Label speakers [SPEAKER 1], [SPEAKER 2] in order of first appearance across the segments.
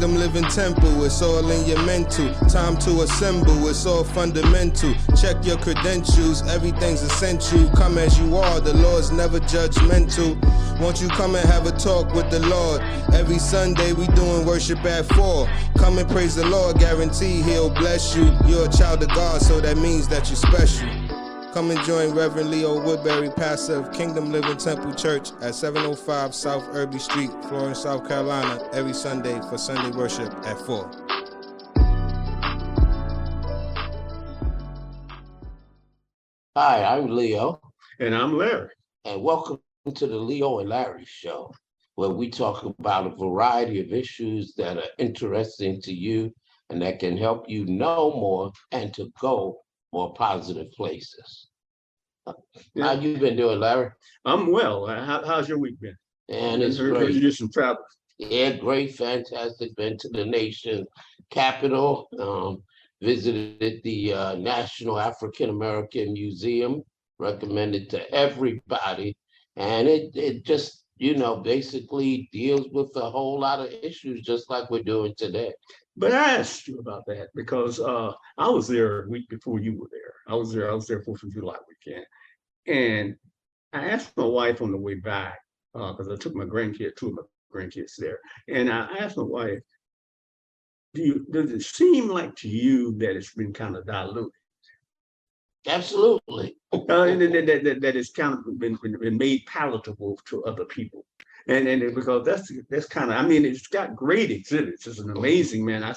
[SPEAKER 1] Kingdom Living Temple, it's all in your mental. Time to assemble, it's all fundamental. Check your credentials, everything's essential. Come as you are, the Lord's never judgmental. Won't you come and have a talk with the Lord? Every Sunday we doing worship at 4. Come and praise the Lord, guarantee he'll bless you. You're a child of God, so that means that you're special. Come and join Reverend Leo Woodbury, pastor of Kingdom Living Temple Church at 705 South Irby Street, Florence, South Carolina, every Sunday for Sunday worship at 4.
[SPEAKER 2] Hi, I'm Leo.
[SPEAKER 3] And I'm Larry.
[SPEAKER 2] And welcome to the Leo and Larry Show, where we talk about a variety of issues that are interesting to you and that can help you know more and to go more positive places. How you been doing, Larry?
[SPEAKER 3] I'm well. How's your week been?
[SPEAKER 2] And it's
[SPEAKER 3] heard
[SPEAKER 2] great.
[SPEAKER 3] You did some travel.
[SPEAKER 2] Yeah, great, fantastic. Been to the nation capital, visited the National African American Museum, recommended to everybody. And it just, basically deals with a whole lot of issues, just like we're doing today.
[SPEAKER 3] But I asked you about that because I was there a week before you were there. I was there 4th of July weekend. And I asked my wife on the way back, because I took two of my grandkids there. And I asked my wife, does it seem like to you that it's been kind of diluted?
[SPEAKER 2] Absolutely.
[SPEAKER 3] That it's kind of been made palatable to other people. And because that's kind of, it's got great exhibits. It's an amazing, man. I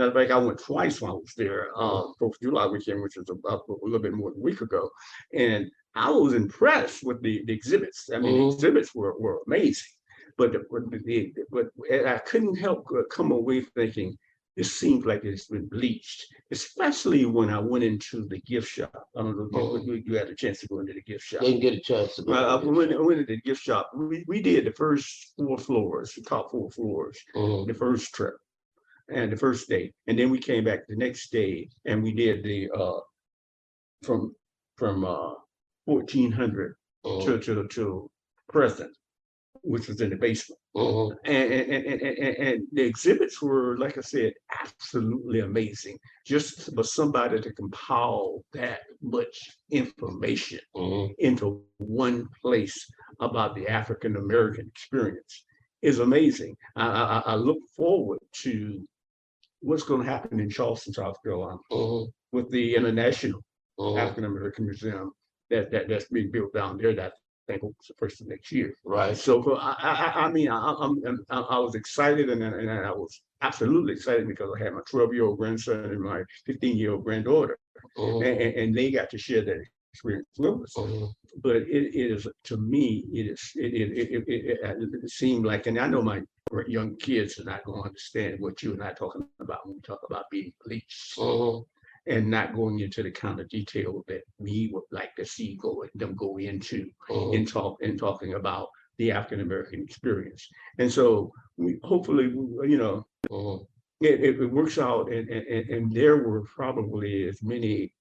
[SPEAKER 3] went twice while I was there, 4th of July weekend, which was about a little bit more than a week ago. And I was impressed with the exhibits. The exhibits were amazing. But I couldn't help come away thinking, it seems like it's been bleached, especially when I went into the gift shop. I don't know if you had a chance to go into the gift shop.
[SPEAKER 2] Didn't get a chance to go.
[SPEAKER 3] I went into the gift shop. We did the first 4 floors, the top 4 floors, the first trip and the first day. And then we came back the next day and we did the from 1400 to present, which was in the basement. And the exhibits were, like I said, absolutely amazing. Just for somebody to compile that much information into one place about the African American experience is amazing. I look forward to what's going to happen in Charleston, South Carolina, with the International African American Museum that's being built down there. That I think it's the first of next year.
[SPEAKER 2] Right.
[SPEAKER 3] So I was excited, and I was absolutely excited because I had my 12-year-old grandson and my 15-year-old granddaughter, and they got to share that experience with us. But it is, to me, it seemed like, and I know my young kids are not going to understand what you and I are talking about when we talk about being bleached. And not going into the kind of detail that we would like to see them go into in talking about the African American experience. And so hopefully, it works out. And there were probably as many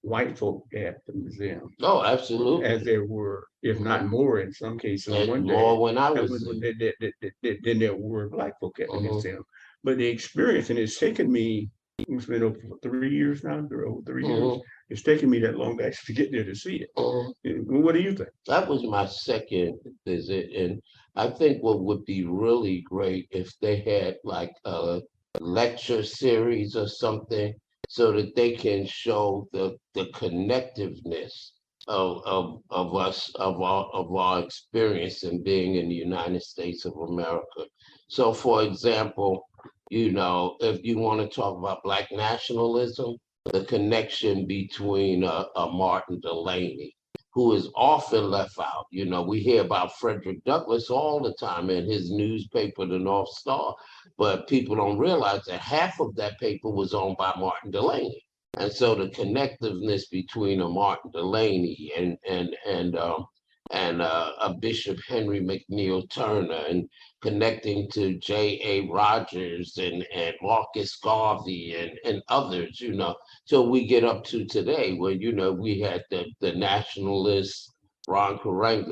[SPEAKER 3] white folk at the museum.
[SPEAKER 2] Oh, absolutely.
[SPEAKER 3] As there were, if not more in some cases. One
[SPEAKER 2] more
[SPEAKER 3] day,
[SPEAKER 2] when I was
[SPEAKER 3] than there were black folk at the museum. But the experience, and it's taken me, it's been over 3 years now, over 3 years. It's taken me that long to actually get there to see it. What do you think?
[SPEAKER 2] That was my second visit, and I think what would be really great if they had like a lecture series or something, so that they can show the connectiveness of us, of our experience in being in the United States of America. So, for example, if you want to talk about Black nationalism, the connection between Martin Delany, who is often left out. We hear about Frederick Douglass all the time in his newspaper, the North Star, but people don't realize that half of that paper was owned by Martin Delany. And so the connectiveness between a Martin Delany and a Bishop Henry McNeil Turner, and connecting to J.A. Rogers and Marcus Garvey and others, till we get up to today, where, we had the nationalist Dr. Ron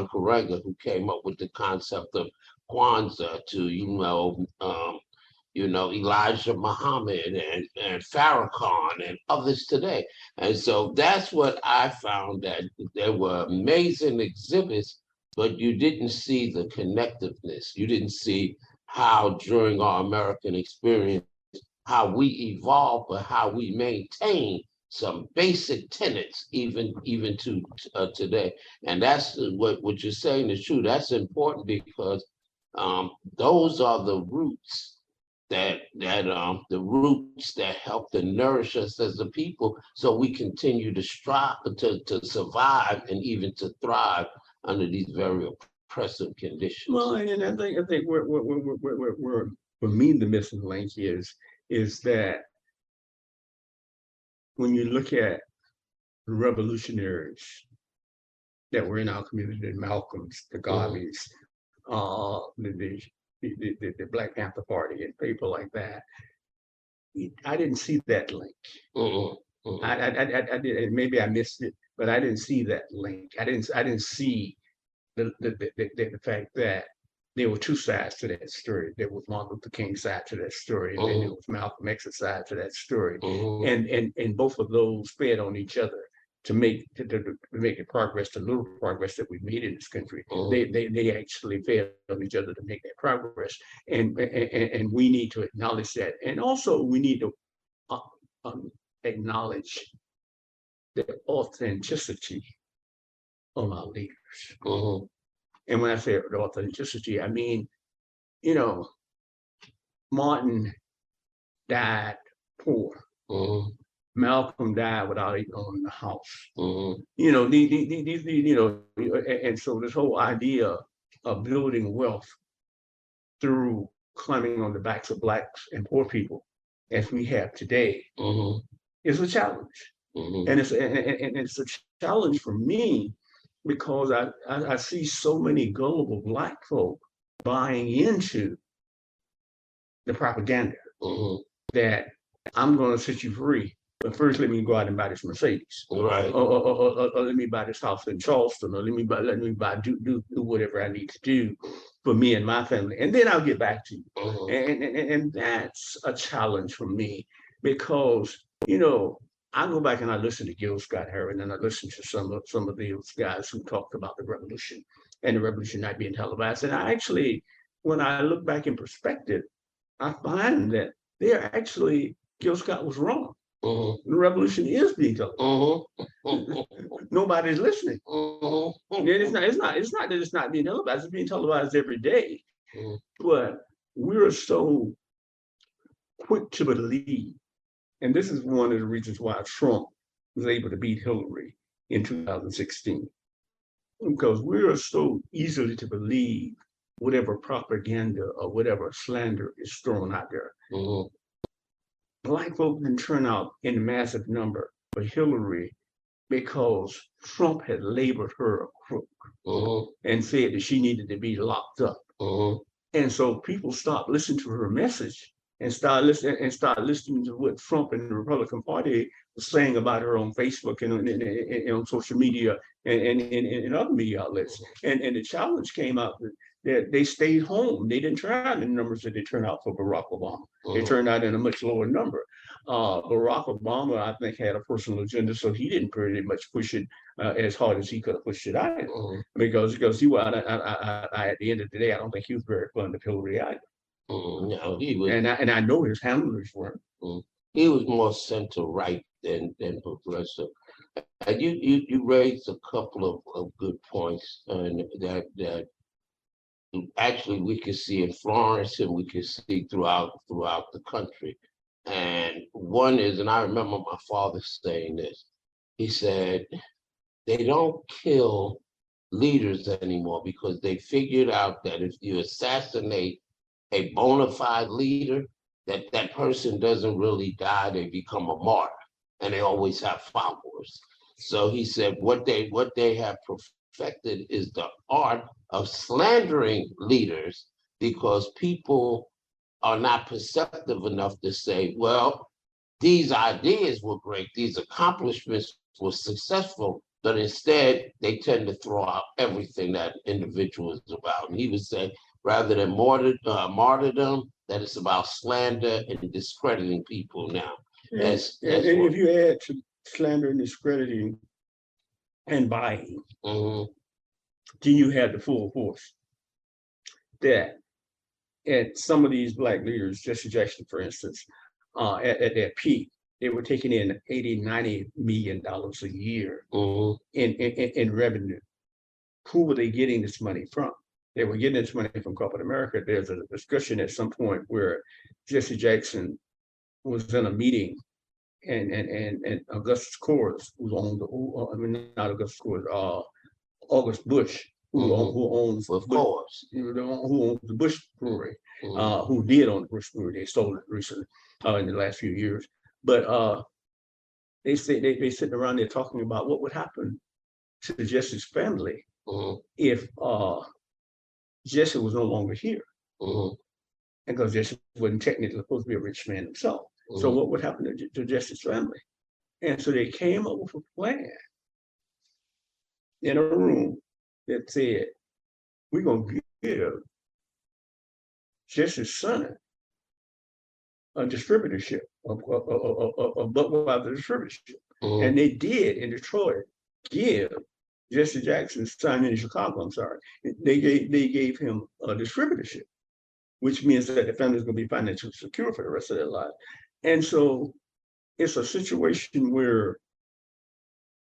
[SPEAKER 2] Karenga, who came up with the concept of Kwanzaa to, Elijah Muhammad and Farrakhan and others today. And so that's what I found, that there were amazing exhibits, but you didn't see the connectiveness. You didn't see how during our American experience, how we evolve, but how we maintain some basic tenets even to today. And that's what you're saying is true. That's important because those are the roots that help to nourish us as a people, so we continue to strive to survive and even to thrive under these very oppressive conditions.
[SPEAKER 3] Well, and I think where for me the missing link is that when you look at the revolutionaries that were in our community, the Malcolms, the Garveys, the Black Panther Party and people like that, I didn't see that link. I did, and maybe I missed it, but I didn't see that link. I didn't see the fact that there were two sides to that story. There was Martin Luther King's side to that story, and then there was Malcolm X's side to that story. And both of those fed on each other to make the progress, the little progress that we've made in this country. They actually fed on each other to make that progress. And we need to acknowledge that. And also we need to acknowledge the authenticity of our leaders. And when I say authenticity, I mean, Martin died poor. Malcolm died without even owning a house. And so this whole idea of building wealth through climbing on the backs of Blacks and poor people, as we have today, is a challenge. And it's a challenge for me, because I see so many gullible Black folk buying into the propaganda that I'm going to set you free, but first let me go out and buy this Mercedes,
[SPEAKER 2] Right.
[SPEAKER 3] or let me buy this house in Charleston, or let me do whatever I need to do for me and my family, and then I'll get back to you. And that's a challenge for me, because I go back and I listen to Gil Scott-Heron, and I listen to some of those guys who talked about the revolution and the revolution not being televised. And I actually, when I look back in perspective, I find that Gil Scott was wrong. The revolution is being televised. Nobody's listening. It's not that it's not being televised. It's being televised every day. But we're so quick to believe. And this is one of the reasons why Trump was able to beat Hillary in 2016. Because we are so easily to believe whatever propaganda or whatever slander is thrown out there. Black folk didn't turn out in massive number for Hillary because Trump had labeled her a crook and said that she needed to be locked up. And so people stopped listening to her message and start listening to what Trump and the Republican Party was saying about her on Facebook and on social media and other media outlets. And the challenge came out that they stayed home. They didn't turn out in the numbers that they turned out for Barack Obama. They turned out in a much lower number. Barack Obama, I think, had a personal agenda, so he didn't pretty much push it as hard as he could have pushed it either. Because he was, at the end of the day, I don't think he was very fond of Hillary either.
[SPEAKER 2] No, he was,
[SPEAKER 3] and I know his handlers weren't.
[SPEAKER 2] He was more center right than progressive. And you raised a couple of good points, and that actually we could see in Florence and we could see throughout the country. And one is, and I remember my father saying this, he said, they don't kill leaders anymore because they figured out that if you assassinate a bona fide leader, that person doesn't really die, they become a martyr, and they always have followers. So he said what they have perfected is the art of slandering leaders, because people are not perceptive enough to say, well, these ideas were great, these accomplishments were successful, but instead they tend to throw out everything that individual is about. And he would say, rather than martyrdom, that it's about slander and discrediting people now. That's
[SPEAKER 3] And
[SPEAKER 2] what,
[SPEAKER 3] if you add to slander and discrediting and buying,
[SPEAKER 2] mhm,
[SPEAKER 3] then you have the full force that at some of these black leaders, Jesse Jackson, for instance, at their peak, they were taking in 80, 90 million dollars a year
[SPEAKER 2] mhm,
[SPEAKER 3] in revenue. Who were they getting this money from? They were getting this money from corporate America. There's a discussion at some point where Jesse Jackson was in a meeting and Augustus Coors, who owned the, I mean, not Augustus Coors, August Bush, who owns
[SPEAKER 2] of course.
[SPEAKER 3] who owns the Bush Brewery,
[SPEAKER 2] Mhm,
[SPEAKER 3] who did own the Bush Brewery. They sold it recently in the last few years. But they say they sitting around there talking about what would happen to Jesse's family
[SPEAKER 2] mhm,
[SPEAKER 3] if Jesse was no longer here,
[SPEAKER 2] mhm,
[SPEAKER 3] because Jesse wasn't technically supposed to be a rich man himself. So
[SPEAKER 2] mhm,
[SPEAKER 3] what would happen to Jesse's family? And so they came up with a plan in a room that said, we're gonna give Jesse's son a distributorship, a Budweiser distributorship.
[SPEAKER 2] mhm,
[SPEAKER 3] And they did in Detroit give Jesse Jackson's son in Chicago, I'm sorry, they gave him a distributorship, which means that the family is going to be financially secure for the rest of their life. And so it's a situation where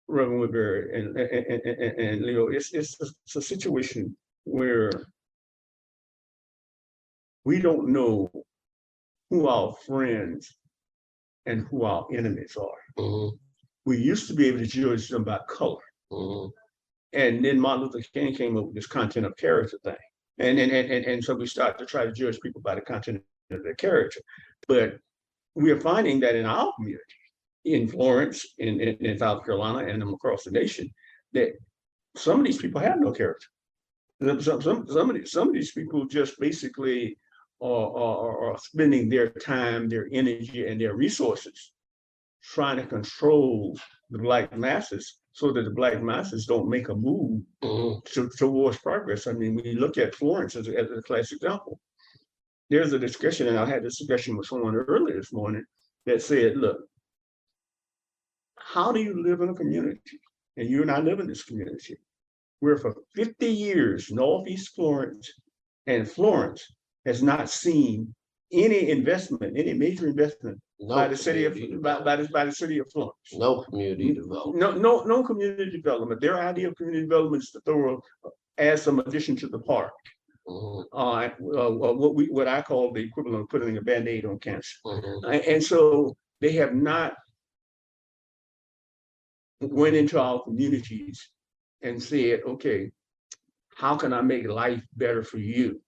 [SPEAKER 3] Reverend Woodbury and Leo, it's a situation where we don't know who our friends and who our enemies are.
[SPEAKER 2] mhm,
[SPEAKER 3] We used to be able to judge them by color.
[SPEAKER 2] mhm,
[SPEAKER 3] And then Martin Luther King came up with this content of character thing. And so we started to try to judge people by the content of their character. But we are finding that in our community, in Florence, in South Carolina, and across the nation, that some of these people have no character. Some of these people just basically are spending their time, their energy, and their resources trying to control the Black masses so that the Black masses don't make a move
[SPEAKER 2] mhm,
[SPEAKER 3] towards progress. I mean, we look at Florence as a classic example. There's a discussion, and I had this discussion with someone earlier this morning that said, look, how do you live in a community? And you and I live in this community where for 50 years, Northeast Florence and Florence has not seen any investment, any major investment by the city of Florence.
[SPEAKER 2] no community development.
[SPEAKER 3] No community development. Their idea of community development is to add some addition to the park.
[SPEAKER 2] Mhm,
[SPEAKER 3] What I call the equivalent of putting a Band-Aid on cancer.
[SPEAKER 2] mhm,
[SPEAKER 3] And so they have not went into our communities and said, okay, how can I make life better for you?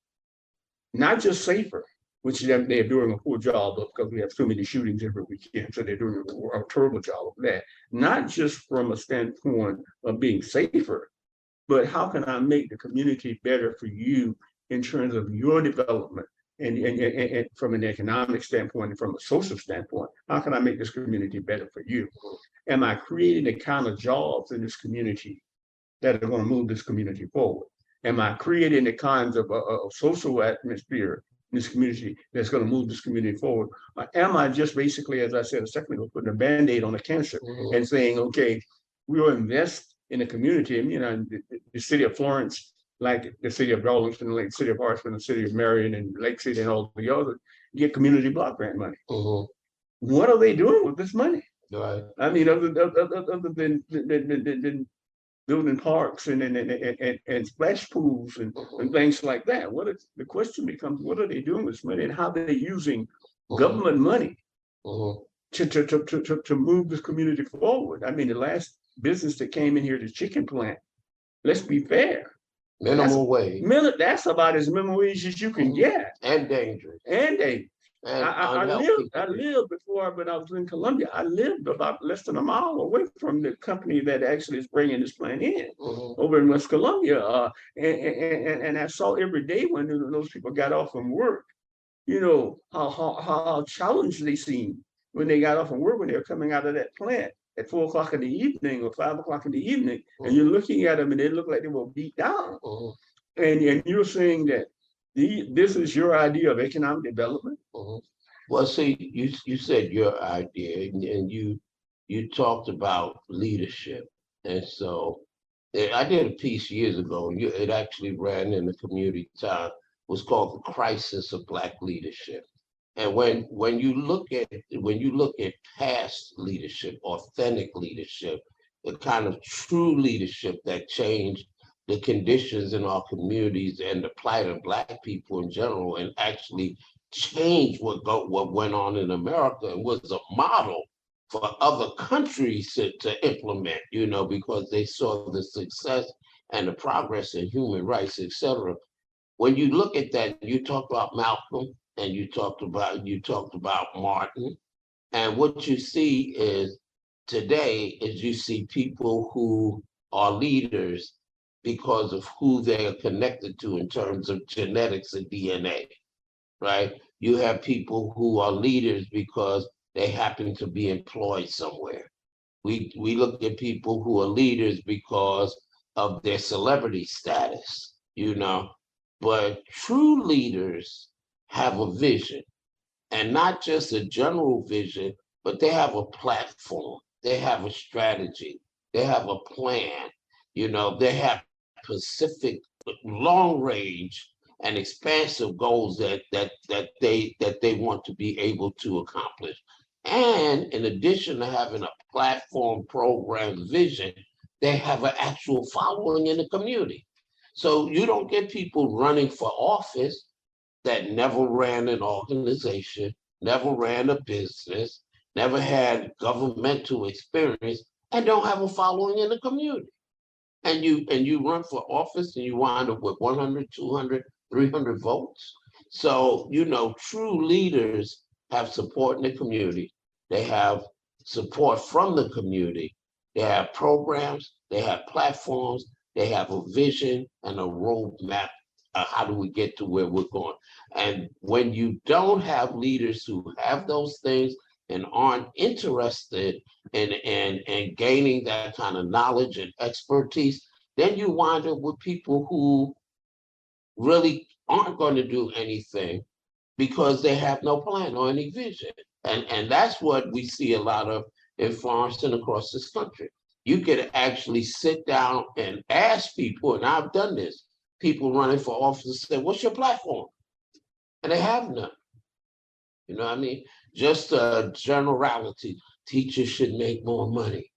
[SPEAKER 3] Not just safer, which they're doing a poor job of because we have so many shootings every weekend. So they're doing a terrible job of that. Not just from a standpoint of being safer, but how can I make the community better for you in terms of your development and from an economic standpoint and from a social standpoint? How can I make this community better for you? Am I creating the kind of jobs in this community that are going to move this community forward? Am I creating the kinds of social atmosphere in this community that's going to move this community forward? Or am I just basically, as I said a second ago, putting a Band-Aid on the cancer
[SPEAKER 2] mhm,
[SPEAKER 3] and saying, okay, we will invest in the community? And, you know, the city of Florence, like the city of Darlington, like the city of Hartsville, the city of Marion, and Lake City, and all the others, get community block grant money.
[SPEAKER 2] mhm,
[SPEAKER 3] What are they doing with this money?
[SPEAKER 2] right.
[SPEAKER 3] I mean, other than building parks and splash pools and things like that. The question becomes, what are they doing with this money and how they're using government money
[SPEAKER 2] Mhm,
[SPEAKER 3] to move this community forward? I mean, the last business that came in here, the chicken plant, let's be fair.
[SPEAKER 2] minimum wage
[SPEAKER 3] That's about as minimum wage as you can get.
[SPEAKER 2] and dangerous.
[SPEAKER 3] And
[SPEAKER 2] And
[SPEAKER 3] I
[SPEAKER 2] unhealthy.
[SPEAKER 3] lived before, but I was in Columbia. I lived about less than a mile away from the company that actually is bringing this plant in
[SPEAKER 2] Mhm,
[SPEAKER 3] over in West Columbia. And I saw every day when those people got off from work, you know, how challenged they seemed when they got off from work, when they were coming out of that plant at 4 o'clock in the evening or 5 o'clock in the evening. And you're looking at them and they look like they were beat down.
[SPEAKER 2] mhm,
[SPEAKER 3] And you're saying that This is your idea of economic development?
[SPEAKER 2] Mhm. Well, see, you said your idea, and you talked about leadership, and so I did a piece years ago. It actually ran in the community time. Was called the Crisis of Black Leadership. And when you look at past leadership, authentic leadership, the kind of true leadership that changed the conditions in our communities and the plight of Black people in general, and actually changed what went on in America and was a model for other countries to implement, because they saw the success and the progress in human rights, etc. When you look at that, you talk about Malcolm and you talked about Martin, and what you see is today is you see people who are leaders because of who they are connected to in terms of genetics and DNA, right? You have people who are leaders because they happen to be employed somewhere. We look at people who are leaders because of their celebrity status, but true leaders have a vision, and not just a general vision, but they have a platform, they have a strategy, they have a plan, they have specific long range and expansive goals that they want to be able to accomplish. And in addition to having a platform, program, vision, they have an actual following in the community. So you don't get people running for office that never ran an organization, never ran a business, never had governmental experience, and don't have a following in the community. And you run for office and you wind up with 100, 200, 300 votes. So, true leaders have support in the community. They have support from the community. They have programs, they have platforms, they have a vision and a roadmap. How do we get to where we're going? And when you don't have leaders who have those things and aren't interested in gaining that kind of knowledge and expertise, then you wind up with people who really aren't going to do anything because they have no plan or any vision. And that's what we see a lot of in Florence and across this country. You could actually sit down and ask people, and I've done this, people running for office say, what's your platform? And they have none. You know what I mean? Just a generality. Teachers should make more money.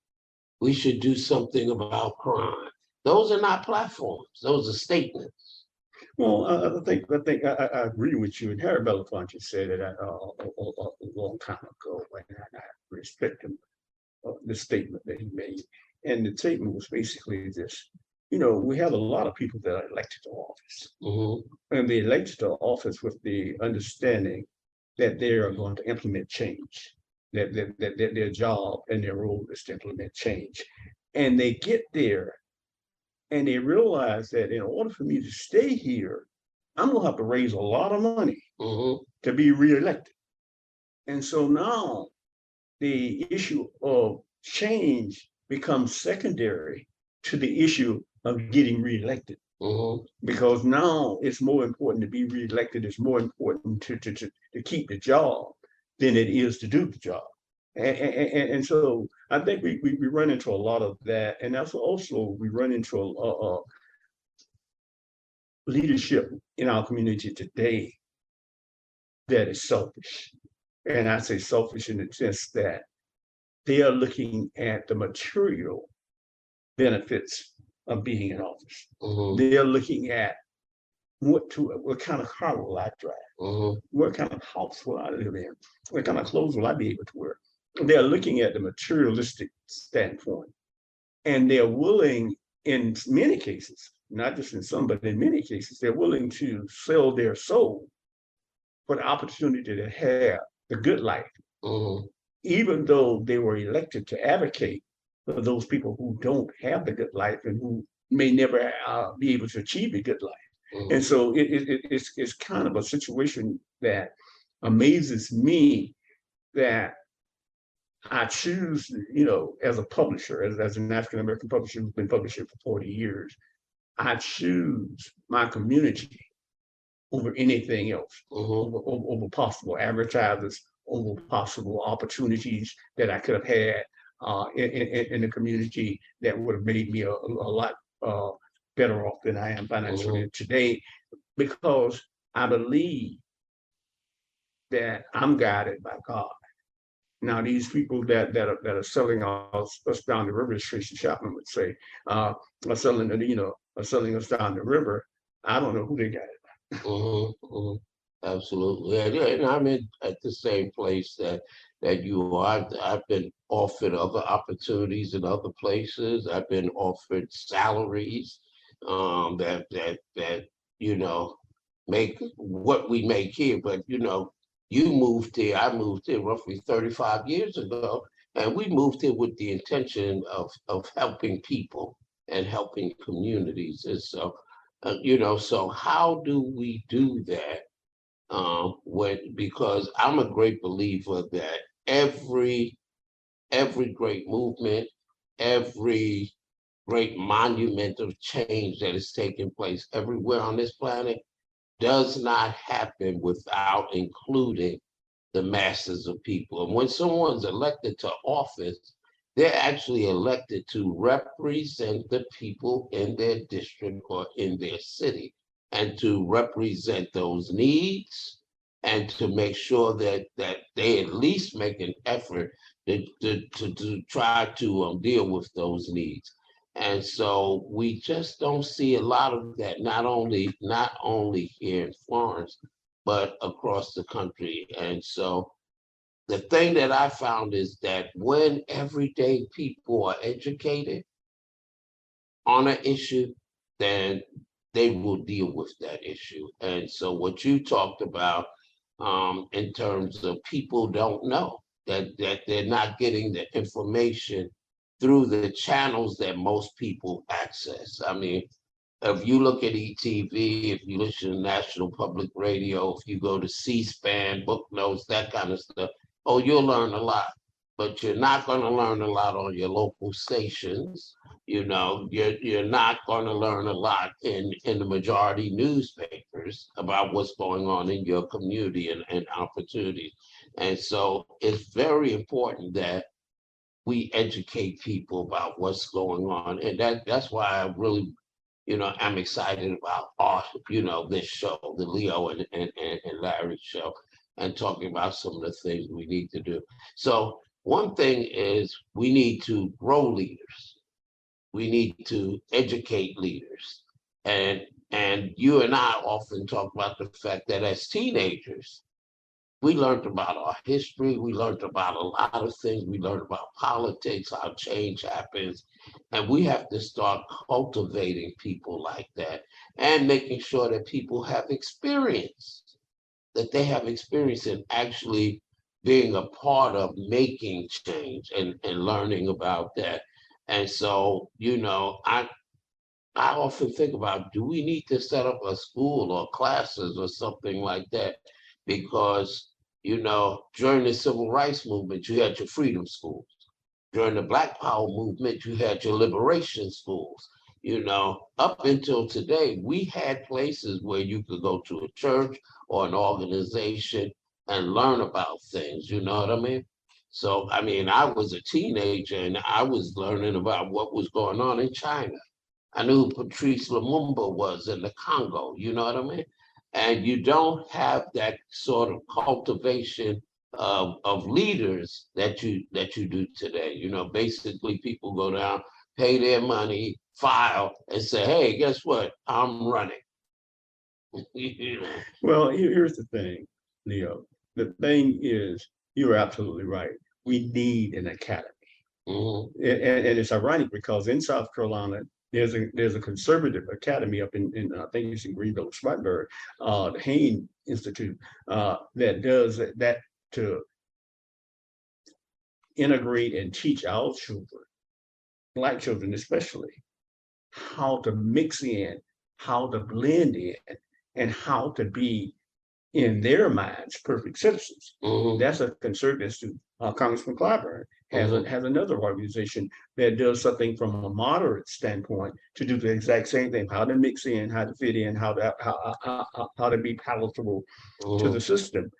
[SPEAKER 2] We should do something about crime. Those are not platforms. Those are statements.
[SPEAKER 3] Well, I agree with you. And Harry Belafonte said it a long time ago, and I respect him, the statement that he made. And the statement was basically this: we have a lot of people that are elected to office, and they elected to office with the understanding that they are going to implement change, that their job and their role is to implement change. And they get there and they realize that in order for me to stay here, I'm going to have to raise a lot of money to be reelected. And so now the issue of change becomes secondary to the issue of getting reelected. Because now it's more important to be reelected, it's more important to keep the job than it is to do the job. And so I think we run into a lot of that. And that's also we run into a leadership in our community today that is selfish. And I say selfish in the sense that they are looking at the material benefits of being in office. They are looking at what kind of car will I drive? What kind of house will I live in? What kind of clothes will I be able to wear? They're looking at the materialistic standpoint, and they're willing, in many cases, not just in some, but in many cases, they're willing to sell their soul for the opportunity to have the good life, even though they were elected to advocate for those people who don't have the good life and who may never be able to achieve a good life. And so it's kind of a situation that amazes me, that I choose, as a publisher, as an African-American publisher who's been publishing for 40 years, I choose my community over anything else,
[SPEAKER 2] Mhm.
[SPEAKER 3] over possible advertisers, over possible opportunities that I could have had in the community that would have made me a lot better off than I am financially
[SPEAKER 2] Mhm.
[SPEAKER 3] today, because I believe that I'm guided by God. Now, these people that are selling us down the river, as Tracy Chapman would say, are selling, are selling us down the river. I don't know who they got it.
[SPEAKER 2] Mhm. Mhm. Absolutely. And I'm at the same place that you are. I've been offered other opportunities in other places. I've been offered salaries that you know make what we make here. But you moved here. I moved here roughly 35 years ago, and we moved here with the intention of helping people and helping communities. And so so how do we do that? When because I'm a great believer that every every great movement, every great monument of change that is taking place everywhere on this planet does not happen without including the masses of people. And when someone's elected to office, they're actually elected to represent the people in their district or in their city and to represent those needs and to make sure that they at least make an effort to try to deal with those needs. And so we just don't see a lot of that, not only here in Florence, but across the country. And so the thing that I found is that when everyday people are educated on an issue, then they will deal with that issue. And so what you talked about in terms of people don't know that they're not getting the information through the channels that most people access. I mean, if you look at ETV, if you listen to National Public Radio, if you go to C-SPAN, book notes, that kind of stuff, oh, you'll learn a lot. But you're not going to learn a lot on your local stations. You're not going to learn a lot in the majority newspapers about what's going on in your community and opportunities. And so it's very important that we educate people about what's going on. And that's why I really I'm excited about this show, the Leo and Larry show, and talking about some of the things we need to do. So one thing is we need to grow leaders. We need to educate leaders. And you and I often talk about the fact that as teenagers, we learned about our history. We learned about a lot of things. We learned about politics, how change happens. And we have to start cultivating people like that and making sure that people have experience, that they have experience in actually being a part of making change and learning about that. And so, I often think about, do we need to set up a school or classes or something like that? Because, during the civil rights movement, you had your freedom schools. During the Black Power movement, you had your liberation schools. Up until today, we had places where you could go to a church or an organization and learn about things, you know what I mean? So, I mean, I was a teenager and I was learning about what was going on in China. I knew who Patrice Lumumba was in the Congo, you know what I mean? And you don't have that sort of cultivation of leaders that you do today. Basically people go down, pay their money, file, and say, hey, guess what? I'm running.
[SPEAKER 3] Well, here's the thing, Leo. The thing is, you're absolutely right. We need an academy.
[SPEAKER 2] Mhm.
[SPEAKER 3] And it's ironic because in South Carolina, there's a conservative academy up in I think it's in Greenville, Spartanburg, the Hain Institute, that does that to integrate and teach our children, Black children especially, how to mix in, how to blend in, and how to be in their minds, perfect citizens.
[SPEAKER 2] mhm,
[SPEAKER 3] That's a concern as to Congressman Clyburn has another organization that does something from a moderate standpoint to do the exact same thing: how to mix in, how to fit in, how to be palatable to the
[SPEAKER 2] mhm,
[SPEAKER 3] system.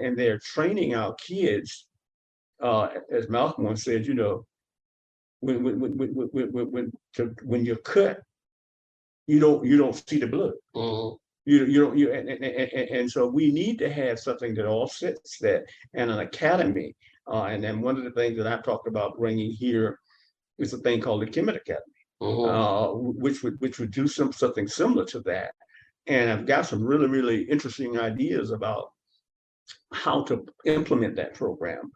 [SPEAKER 3] And they're training our kids, as Malcolm once said, you know, when you're cut, you don't see the blood.
[SPEAKER 2] mhm,
[SPEAKER 3] You don't you and so we need to have something that offsets that, and an academy. And then one of the things that I've talked about bringing here is a thing called the Kemet Academy,
[SPEAKER 2] mhm,
[SPEAKER 3] which would do something similar to that. And I've got some really interesting ideas about how to implement that program,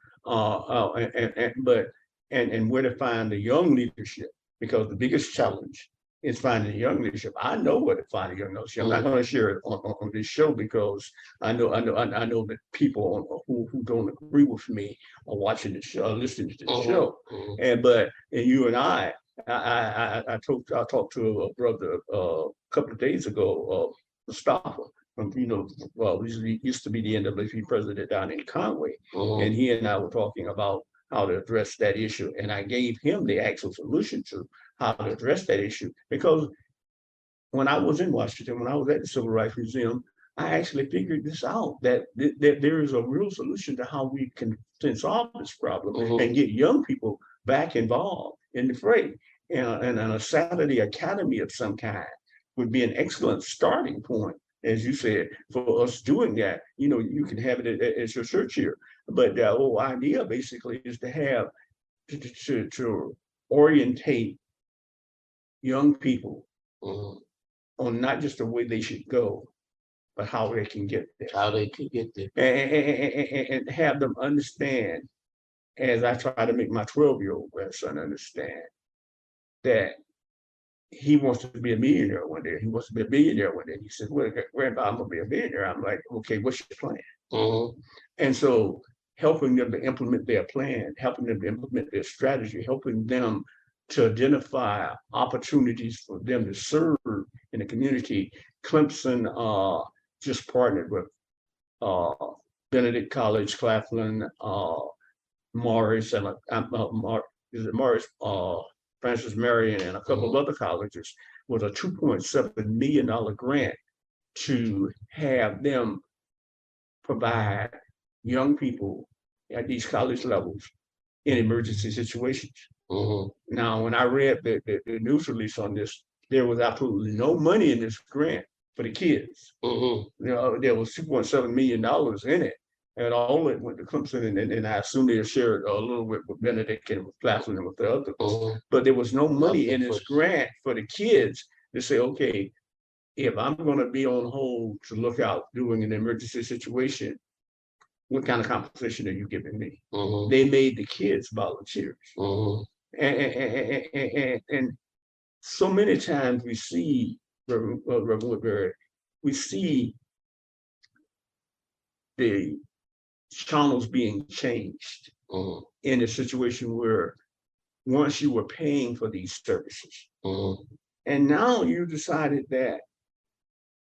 [SPEAKER 3] and where to find the young leadership, because the biggest challenge is finding the young leadership. I know where to find the young leadership. I'm not going to share it on this show because I know that people who don't agree with me are watching the show, listening to the
[SPEAKER 2] mhm,
[SPEAKER 3] show.
[SPEAKER 2] mhm,
[SPEAKER 3] And you and I talked to a brother a couple of days ago, Mustafa, well, he used to be the NAACP president down in Conway, and he and I were talking about how to address that issue. And I gave him the actual solution to how to address that issue. Because when I was in Washington, when I was at the Civil Rights Museum, I actually figured this out, that there is a real solution to how we can solve this problem
[SPEAKER 2] mhm,
[SPEAKER 3] and get young people back involved in the fray. And a Saturday academy of some kind would be an excellent starting point, as you said, for us doing that. You know, you can have it as your church here, but the whole idea basically is to have to orientate young people
[SPEAKER 2] mhm.
[SPEAKER 3] on not just the way they should go, but how they can get there,
[SPEAKER 2] How they could get there.
[SPEAKER 3] and have them understand, as I try to make my 12-year-old grandson understand, that he wants to be a millionaire one day. He wants to be a billionaire one day. He says, "Well, Grandpa, I'm gonna be a billionaire." I'm like, "Okay, what's your plan?"
[SPEAKER 2] Mhm,
[SPEAKER 3] And so helping them to implement their plan, helping them to implement their strategy, helping them to identify opportunities for them to serve in the community. Clemson just partnered with uh, Benedict College, Claflin, Morris, and is it Morris, Francis Marion, and a couple of
[SPEAKER 2] mhm,
[SPEAKER 3] other colleges, with a $2.7 million grant to have them provide young people at these college levels in emergency situations.
[SPEAKER 2] mhm,
[SPEAKER 3] Now, when I read the news release on this, there was absolutely no money in this grant for the kids.
[SPEAKER 2] mhm,
[SPEAKER 3] You know, there was $2.7 million in it. And all it went to Clemson, and I assume they shared a little bit with Benedict and with Claflin and with the others.
[SPEAKER 2] mhm.
[SPEAKER 3] But there was no money
[SPEAKER 2] Nothing
[SPEAKER 3] in
[SPEAKER 2] for,
[SPEAKER 3] this grant for the kids to say, okay, if I'm going to be on hold to look out during an emergency situation, what kind of compensation are you giving me?
[SPEAKER 2] mhm,
[SPEAKER 3] They made the kids volunteers.
[SPEAKER 2] mhm,
[SPEAKER 3] And so many times we see, Reverend Woodbury, we see the channels being changed
[SPEAKER 2] mhm,
[SPEAKER 3] in a situation where once you were paying for these services,
[SPEAKER 2] mhm,
[SPEAKER 3] and now you decided that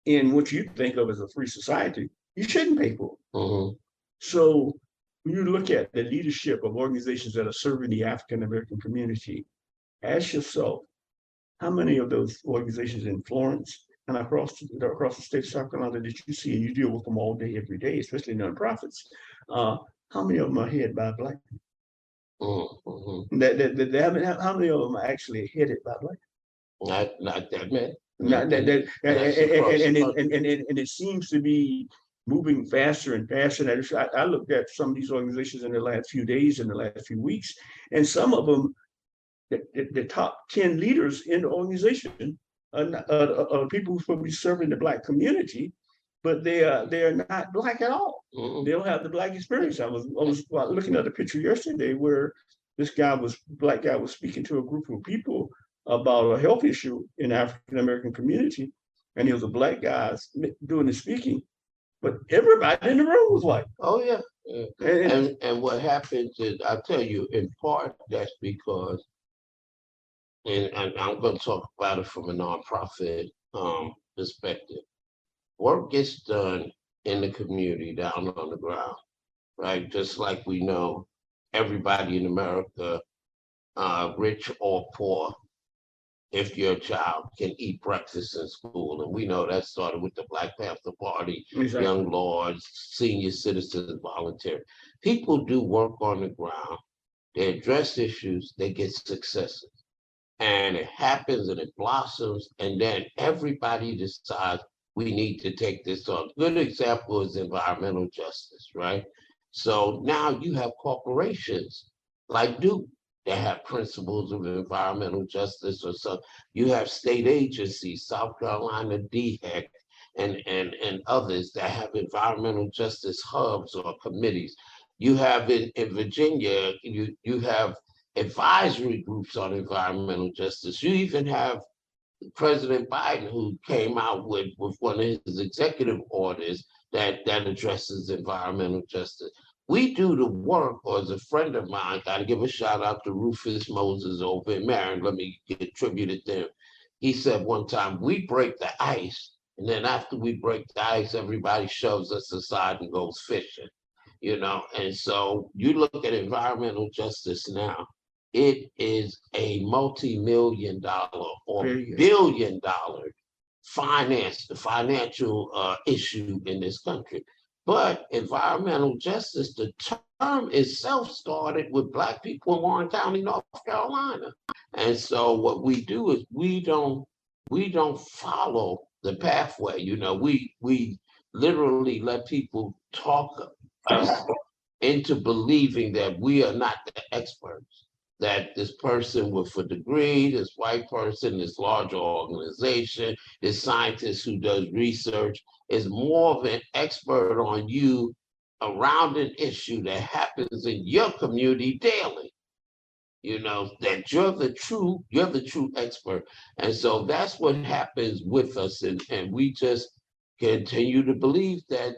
[SPEAKER 3] in what you think of as a free society, you shouldn't pay for it.
[SPEAKER 2] mhm,
[SPEAKER 3] So when you look at the leadership of organizations that are serving the African American community, ask yourself, how many of those organizations in Florence and across the state of South Carolina that you see, and you deal with them all day, every day, especially nonprofits, how many of them are headed by Black people?
[SPEAKER 2] mhm.
[SPEAKER 3] How many of them are actually headed by Black people?
[SPEAKER 2] Not that many.
[SPEAKER 3] Not
[SPEAKER 2] And that's across the country.
[SPEAKER 3] and it seems to be moving faster and faster. And I looked at some of these organizations in the last few days, in the last few weeks, and some of them, the top 10 leaders in the organization are people who will be serving the Black community, but they are not Black at all.
[SPEAKER 2] Mhm,
[SPEAKER 3] They don't have the Black experience. I was looking at a picture yesterday where this Black guy was speaking to a group of people about a health issue in the African American community, and he was a Black guy doing the speaking, but everybody in the room was white.
[SPEAKER 2] Oh, yeah. Yeah. And what happens is, I tell you, in part, that's because, and I'm going to talk about it from a nonprofit perspective. work gets done in the community down on the ground, right? Just like we know everybody in America, rich or poor, if your child can eat breakfast in school. And we know that started with the Black Panther Party,
[SPEAKER 3] Exactly.
[SPEAKER 2] Young Lords, senior citizens volunteer. People do work on the ground, they address issues, they get successes. And it happens and it blossoms, and then everybody decides we need to take this on. Good example is environmental justice, right? So now you have corporations like Duke that have principles of environmental justice, or so you have state agencies, South Carolina DHEC, and others that have environmental justice hubs or committees. You have in Virginia, you have advisory groups on environmental justice. You even have President Biden, who came out with one of his executive orders that addresses environmental justice. We do the work, or as a friend of mine, got to give a shout out to Rufus Moses over in Maryland. Let me attribute it to him. He said one time, we break the ice, and then after we break the ice, everybody shoves us aside and goes fishing. And so you look at environmental justice now, it is a multi-million-dollar or billion-dollar financial issue in this country. But environmental justice, the term itself started with Black people in Warren County, North Carolina. And so what we do is we don't follow the pathway. We literally let people talk us into believing that we are not the experts, that this person with a degree, this white person, this larger organization, this scientist who does research is more of an expert on you around an issue that happens in your community daily. That you're the true expert. And so that's what happens with us. And we just continue to believe that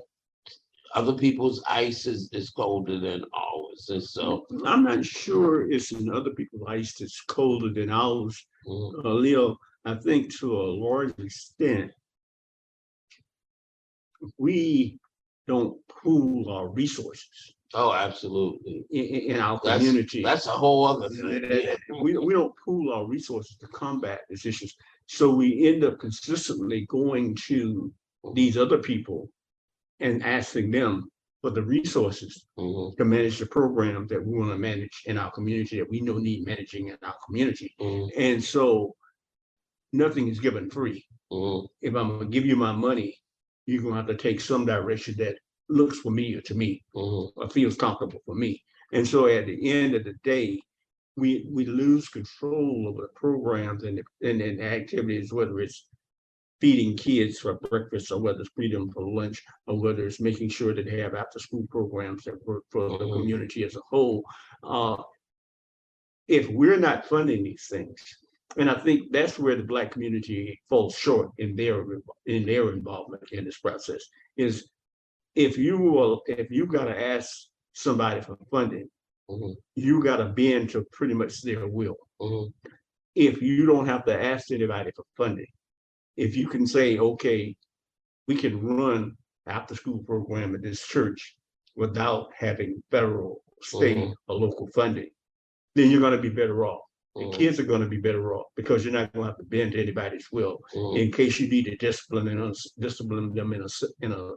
[SPEAKER 2] other people's ice is colder than ours. And so
[SPEAKER 3] I'm not sure it's in other people's ice that's colder than ours. Leo, I think to a large extent, we don't pool our resources.
[SPEAKER 2] Oh, absolutely.
[SPEAKER 3] In our community.
[SPEAKER 2] That's a whole other thing.
[SPEAKER 3] We don't pool our resources to combat these issues. So we end up consistently going to these other people and asking them for the resources to manage the programs that we want to manage in our community, that we know need managing in our community. And so nothing is given free. If I'm going to give you my money, you're going to have to take some direction that looks familiar to me or feels comfortable for me. And so at the end of the day, we lose control over the programs and the activities, whether it's feeding kids for breakfast, or whether it's feeding them for lunch, or whether it's making sure that they have after school programs that work for the community as a whole. If we're not funding these things, and I think that's where the Black community falls short in their involvement in this process, is if you got to ask somebody for funding, you got to bend to pretty much their will. If you don't have to ask anybody for funding, if you can say, okay, we can run after school program at this church without having federal, state, or local funding, then you're going to be better off. The kids are going to be better off because you're not going to have to bend to anybody's will. In case you need to discipline them in a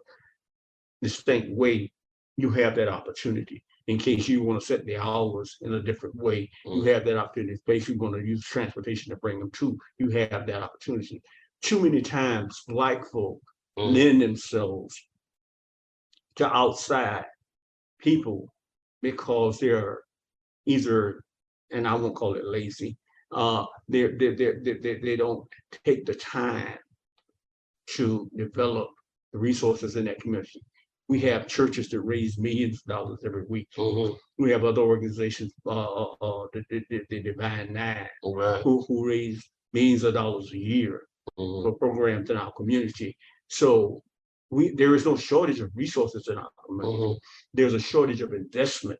[SPEAKER 3] distinct way, you have that opportunity. In case you want to set the hours in a different way, you have that opportunity. In case you want to use transportation to bring them to, you have that opportunity. Too many times, Black folk lend themselves to outside people because they're either, and I won't call it lazy, they don't take the time to develop the resources in that community. We have churches that raise millions of dollars every week. We have other organizations, the Divine Nine, who raise millions of dollars a year for programs in our community. So there is no shortage of resources in our community. There's a shortage of investment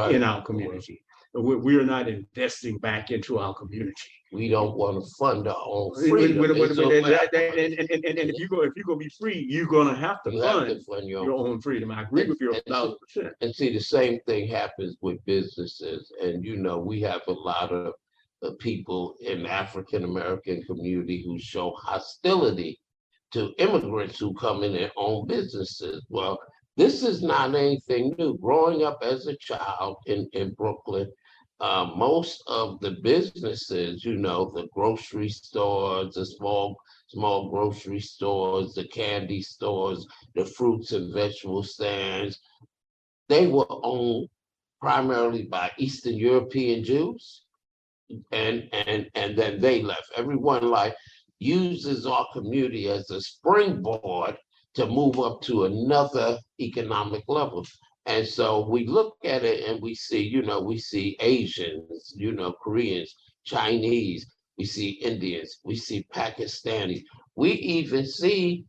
[SPEAKER 3] in our community. we are not investing back into our community.
[SPEAKER 2] We don't want to fund our own
[SPEAKER 3] And
[SPEAKER 2] freedom.
[SPEAKER 3] and
[SPEAKER 2] It's okay.
[SPEAKER 3] if you're gonna be free, you're gonna have to
[SPEAKER 2] You have
[SPEAKER 3] fund
[SPEAKER 2] to fund your
[SPEAKER 3] your
[SPEAKER 2] own.
[SPEAKER 3] own freedom. I agree with you
[SPEAKER 2] And-
[SPEAKER 3] 1,000%.
[SPEAKER 2] And see, the same thing happens with businesses. And, you know, we have a lot of people in the African American community who show hostility to immigrants who come in and own businesses. Well, this is not anything new. Growing up as a child in Brooklyn, most of the businesses, you know, the grocery stores, the small grocery stores, the candy stores, the fruits and vegetable stands, they were owned primarily by Eastern European Jews, and then they left. Everyone like uses our community as a springboard to move up to another economic level. And so we look at it and we see, you know, we see Asians, you know, Koreans, Chinese, we see Indians, we see Pakistanis. We even see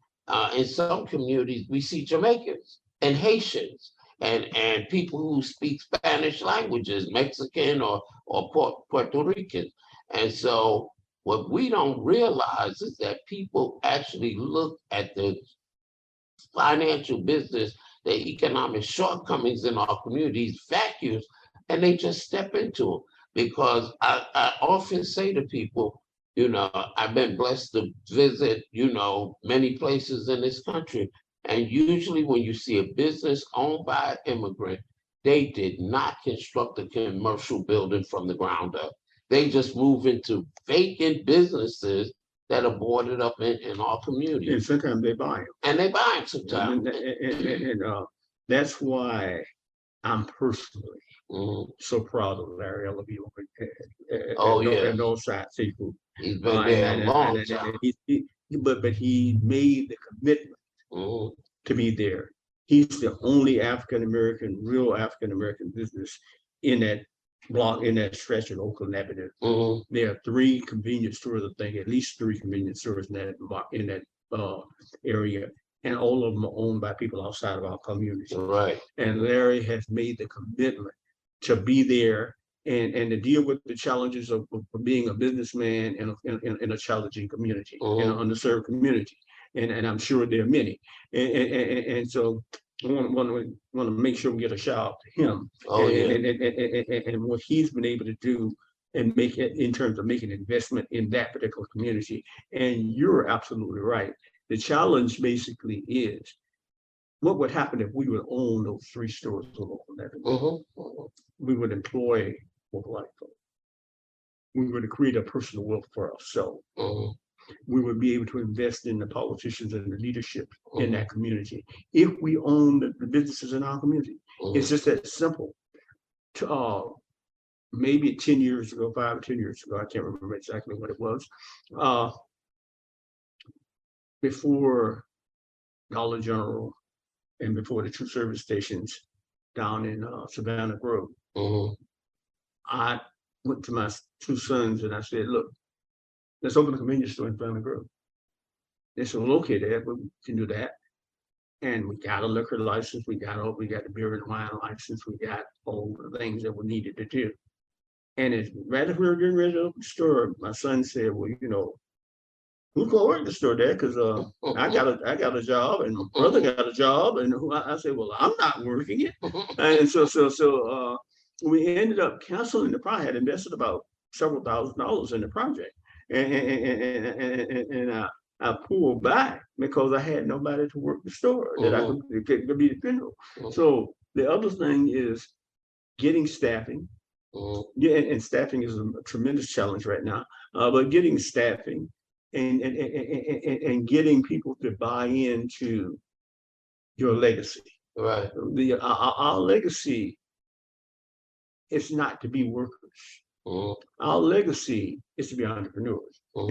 [SPEAKER 2] in some communities, we see Jamaicans and Haitians and people who speak Spanish languages, Mexican or Puerto Rican. And so what we don't realize is that people actually look at the financial business, the economic shortcomings in our communities, vacuums, and they just step into them. Because I often say to people, you know, I've been blessed to visit, you know, many places in this country. And usually when you see a business owned by an immigrant, they did not construct a commercial building from the ground up. They just move into vacant businesses that are boarded up in our community.
[SPEAKER 3] And sometimes they buy them.
[SPEAKER 2] And they buy them sometimes.
[SPEAKER 3] And that's why I'm personally
[SPEAKER 2] Mhm.
[SPEAKER 3] so proud of Larry Ellaby
[SPEAKER 2] Oh, yeah.
[SPEAKER 3] and Northside Seafood.
[SPEAKER 2] He's been there a long time.
[SPEAKER 3] But he made the commitment
[SPEAKER 2] Mhm.
[SPEAKER 3] to be there. He's the only real African American business in that block, in that stretch of Oakland Avenue.
[SPEAKER 2] Mhm.
[SPEAKER 3] There are 3 convenience stores, I think, at least 3 convenience stores in that area, and all of them are owned by people outside of our community.
[SPEAKER 2] Right.
[SPEAKER 3] And Larry has made the commitment to be there and to deal with the challenges of being a businessman in a challenging community, in an underserved community. And I'm sure there are many. And so I want to make sure we get a shout out to him.
[SPEAKER 2] Oh, yeah.
[SPEAKER 3] And what he's been able to do and make it in terms of making investment in that particular community. And you're absolutely right. The challenge basically is what would happen if we would own those 3 stores on Oakland Avenue?
[SPEAKER 2] Mhm.
[SPEAKER 3] We would employ more black folks. We would create a personal wealth for ourselves.
[SPEAKER 2] Mhm.
[SPEAKER 3] We would be able to invest in the politicians and the leadership in
[SPEAKER 2] Mhm.
[SPEAKER 3] that community if we own the businesses in our community. It's
[SPEAKER 2] Mhm.
[SPEAKER 3] just that simple. Maybe 10 years ago, 5 or 10 years ago, I can't remember exactly what it was. Before Dollar General and before the 2 service stations down in Savannah Grove,
[SPEAKER 2] Mhm.
[SPEAKER 3] I went to my 2 sons and I said, look, let's open a convenience store in Savannah Grove. They said, well, okay, Dad, we can do that. And we got a liquor license, we got the beer and wine license, we got all the things that we needed to do. And as right as we were getting ready to open the store, my son said, well, you know, who's gonna work the store, Dad? Because I got a job and my brother got a job. And I said, well, I'm not working it. And so we ended up canceling the project. I had invested about several $1,000s in the project. And I pulled back because I had nobody to work the store that I could be dependable. So the other thing is getting staffing. Yeah, and staffing is a tremendous challenge right now. But getting staffing and getting people to buy into your legacy.
[SPEAKER 2] Right.
[SPEAKER 3] Our legacy is not to be workers.
[SPEAKER 2] Mhm.
[SPEAKER 3] Our legacy is to be entrepreneurs.
[SPEAKER 2] Mhm.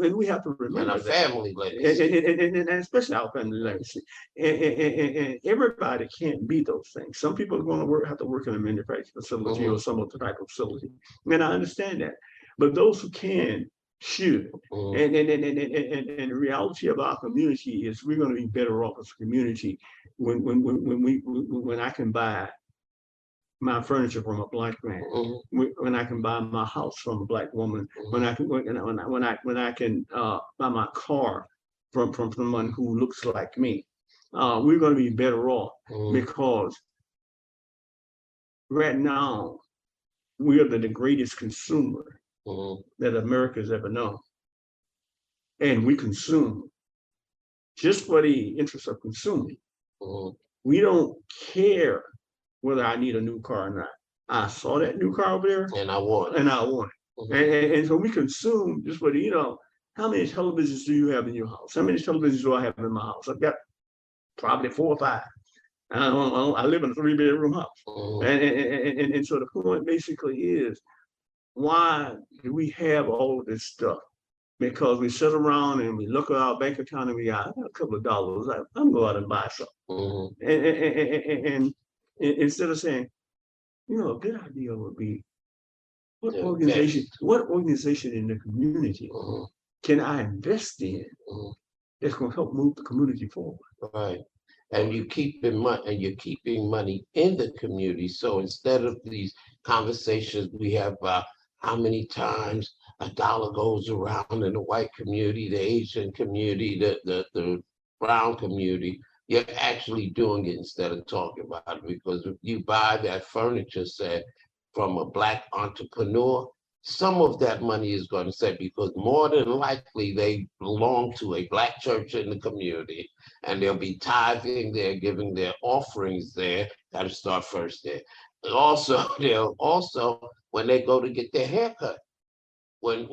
[SPEAKER 3] And we have to
[SPEAKER 2] And
[SPEAKER 3] remember
[SPEAKER 2] a
[SPEAKER 3] that.
[SPEAKER 2] family legacy.
[SPEAKER 3] And especially our family legacy. And everybody can't be those things. Some people are going to have to work in a manufacturing facility or some other type of facility. And I understand that. But those who can should.
[SPEAKER 2] Mhm.
[SPEAKER 3] And the reality of our community is we're going to be better off as a community when I can buy my furniture from a black man, when I can buy my house from a black woman, when I can buy my car from someone who looks like me, we're going to be better off because right now we are the greatest consumer that America's ever known, and we consume just for the interest of consuming. We don't care whether I need a new car or not. I saw that new car over there,
[SPEAKER 2] and I want
[SPEAKER 3] it. And so we consume just for the, how many televisions do you have in your house? How many televisions do I have in my house? I've got probably 4 or 5. I live in a 3-bedroom house. And so the point basically is, why do we have all of this stuff? Because we sit around and we look at our bank account and I got a couple of dollars. I'm going to go out and buy something. And instead of saying, a good idea would be, what organization in the community can I invest in that's going to help move the community forward?
[SPEAKER 2] Right. And you're keeping money in the community. So instead of these conversations we have about how many times a dollar goes around in the white community, the Asian community, the brown community, you're actually doing it instead of talking about it. Because if you buy that furniture set from a black entrepreneur, some of that money is going to say, because more than likely they belong to a black church in the community, and they'll be tithing there, giving their offerings there. Got to start first there. They'll also, when they go to get their hair cut, when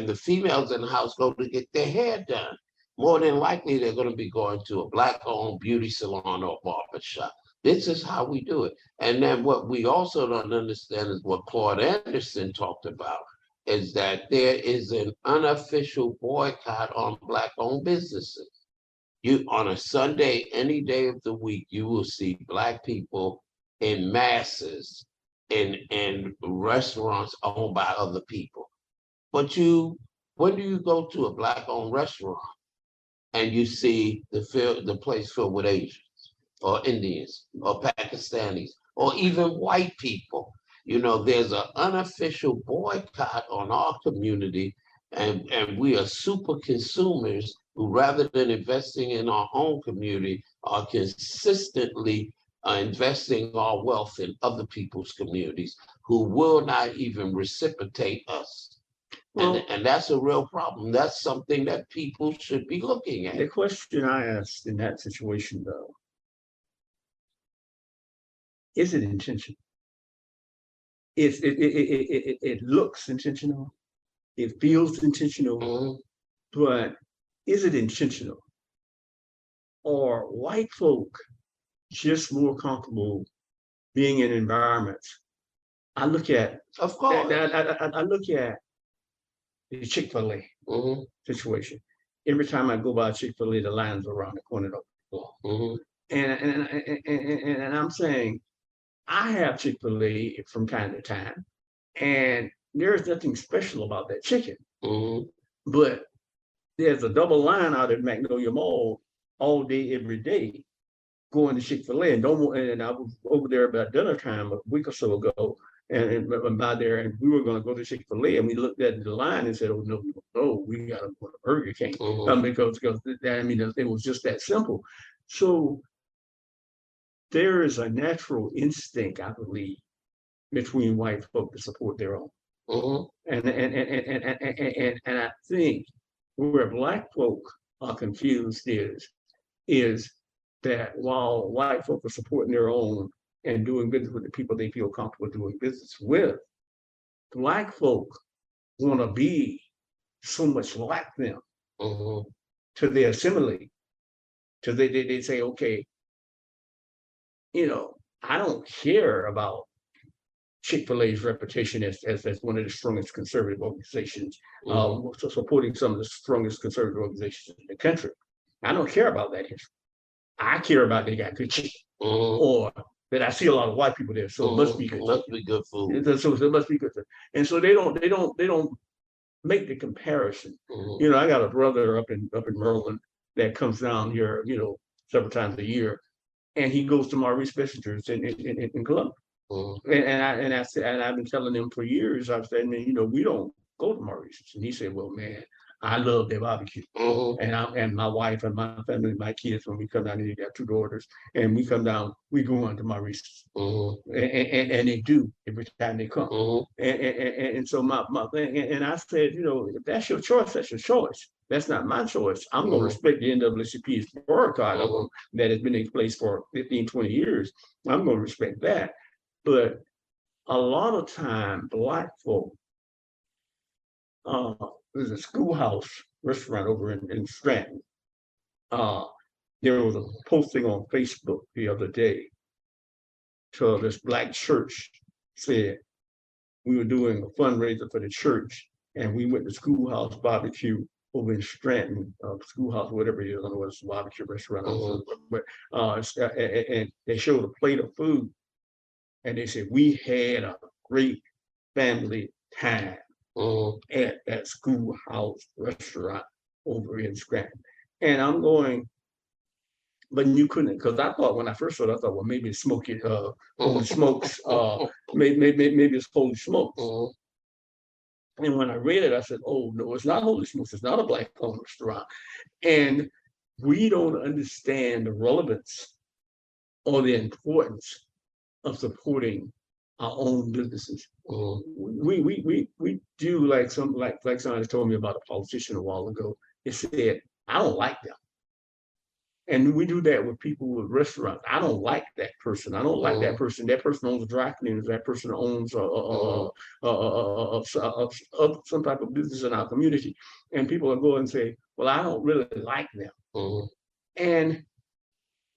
[SPEAKER 2] the females in the house go to get their hair done, more than likely they're going to be going to a black-owned beauty salon or barber shop. This is how we do it. And then what we also don't understand is what Claude Anderson talked about, is that there is an unofficial boycott on black-owned businesses. On a Sunday, any day of the week, you will see black people in masses in restaurants owned by other people. But when do you go to a black-owned restaurant and you see the place filled with Asians or Indians or Pakistanis or even white people? There's an unofficial boycott on our community, and we are super consumers who, rather than investing in our own community, are consistently investing our wealth in other people's communities who will not even reciprocate us. And that's a real problem. That's something that people should be looking at.
[SPEAKER 3] The question I asked in that situation, though, is it intentional? It looks intentional. It feels intentional, but is it intentional? Or white folk just more comfortable being in environments? I look at,
[SPEAKER 2] of course,
[SPEAKER 3] I look at the Chick-fil-A situation. Every time I go by Chick-fil-A, the lines around the corner of the floor. And I'm saying, I have Chick-fil-A from time to time, and there's nothing special about that chicken. But there's a double line out at Magnolia Mall all day, every day, going to Chick-fil-A. And I was over there about dinner time a week or so ago, and by there, and we were going to go to Chick-fil-A, and we looked at the line and said, "Oh no, we got to go to Burger King," because it was just that simple. So there is a natural instinct, I believe, between white folk to support their own, and I think where black folk are confused is that while white folk are supporting their own and doing business with the people they feel comfortable doing business with, black folk want to be so much like them till they assimilate, till they say, okay, I don't care about Chick-fil-A's reputation as one of the strongest conservative organizations, supporting some of the strongest conservative organizations in the country. I don't care about that history. I care about they got good chicken, or that I see a lot of white people there, so it must be good.
[SPEAKER 2] Must be good food.
[SPEAKER 3] So it must be good food. And so they don't make the comparison. I got a brother up in Maryland that comes down here, several times a year, and he goes to Maurice Messenger's in Columbia. And I said, and I've been telling them for years, I've said, man, you know, we don't go to Maurice's. And he said, well, man, I love their barbecue. And my wife and my family, my kids, when we come down, they got 2 daughters, and we come down, we go on to Maurice's. And they do every time they come. And so my thing, and I said, you know, if that's your choice, that's your choice. That's not my choice. I'm going to respect the NAACP's boycott of them that has been in place for 15, 20 years. I'm going to respect that. But a lot of time, Black folk, there's a Schoolhouse restaurant over in Stratton. There was a posting on Facebook the other day to this Black church said we were doing a fundraiser for the church, and we went to Schoolhouse Barbecue over in Stratton, Schoolhouse, whatever it is, I don't know what it's a barbecue restaurant, but and they showed a plate of food, and they said we had a great family time at that Schoolhouse restaurant over in Stratton. And I'm going, but you couldn't, because I thought when I first saw it, I thought, well, maybe it's Smoky, Holy Smokes, maybe it's Holy Smokes. And when I read it, I said, oh, no, it's not Holy Smokes. It's not a Black-owned restaurant. And we don't understand the relevance or the importance of supporting our own businesses. We do like somebody told me about a politician a while ago. They said, I don't like them. And we do that with people with restaurants. I don't like that person. I don't like that person. That person owns a dry cleaners. That person owns some type of business in our community. And people will go and say, well, I don't really like them. And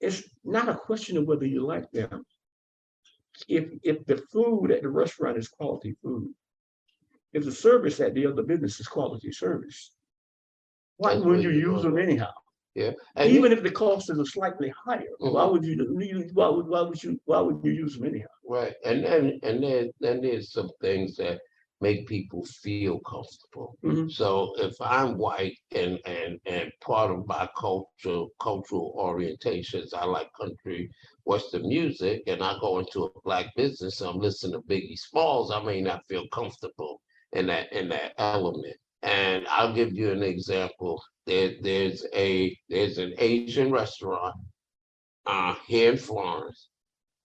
[SPEAKER 3] it's not a question of whether you like them. If the food at the restaurant is quality food, if the service at the other business is quality service, why wouldn't you use them anyhow?
[SPEAKER 2] Yeah,
[SPEAKER 3] and even if the cost is slightly higher, why would you use them anyhow?
[SPEAKER 2] Right, and then there's some things that make people feel comfortable. So if I'm white and part of my cultural orientations, I like country Western music, and I go into a Black business, I'm listening to Biggie Smalls, I may not feel comfortable in that element. And I'll give you an example. There's an Asian restaurant here in Florence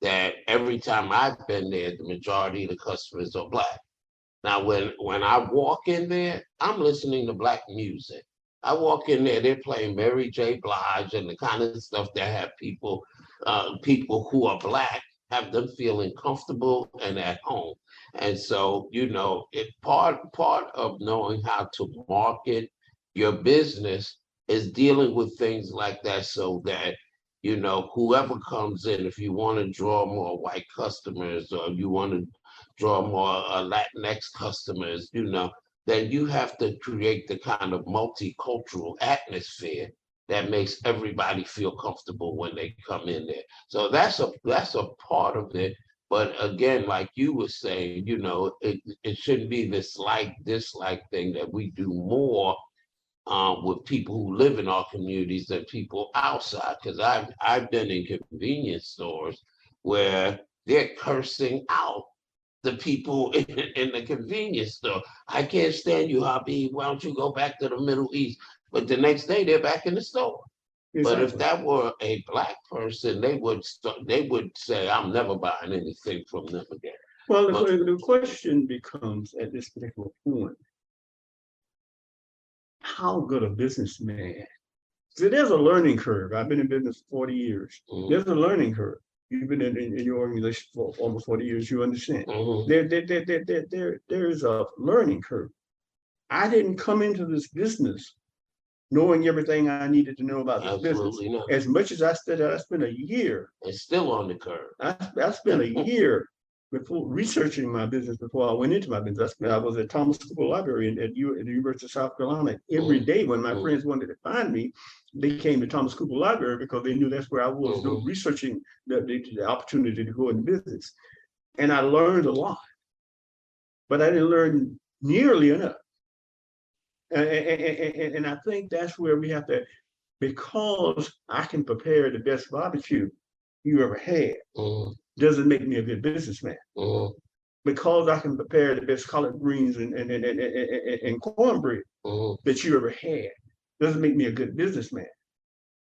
[SPEAKER 2] that every time I've been there, the majority of the customers are Black. Now, when I walk in there, I'm listening to Black music. I walk in there, they're playing Mary J. Blige and the kind of stuff that have people who are Black, have them feeling comfortable and at home. And so, you know, part of knowing how to market your business is dealing with things like that, so that, you know, whoever comes in, if you want to draw more white customers or you want to draw more Latinx customers, you know, then you have to create the kind of multicultural atmosphere that makes everybody feel comfortable when they come in there. So that's a part of it. But again, like you were saying, you know, it shouldn't be this dislike thing, that we do more with people who live in our communities than people outside. Because I've been in convenience stores where they're cursing out the people in the convenience store. I can't stand you, Habib. Why don't you go back to the Middle East? But the next day they're back in the store. Exactly. But if that were a Black person, they would say, I'm never buying anything from them again.
[SPEAKER 3] Well, the question becomes at this particular point, how good a businessman? So there's a learning curve. I've been in business 40 years. There's a learning curve. You've been in your organization for almost 40 years, you understand. There's a learning curve. I didn't come into this business knowing everything I needed to know about this business. Not. As much as I studied, I spent a year.
[SPEAKER 2] It's still on the curve.
[SPEAKER 3] I spent a year before researching my business before I went into my business. I was at Thomas Cooper Library at the University of South Carolina. Every day when my friends wanted to find me, they came to Thomas Cooper Library because they knew that's where I was researching the opportunity to go into business. And I learned a lot, but I didn't learn nearly enough. And I think that's where we have to, because I can prepare the best barbecue you ever had. doesn't make me a good businessman.
[SPEAKER 2] mhm,
[SPEAKER 3] Because I can prepare the best collard greens and cornbread
[SPEAKER 2] mhm,
[SPEAKER 3] that you ever had doesn't make me a good businessman.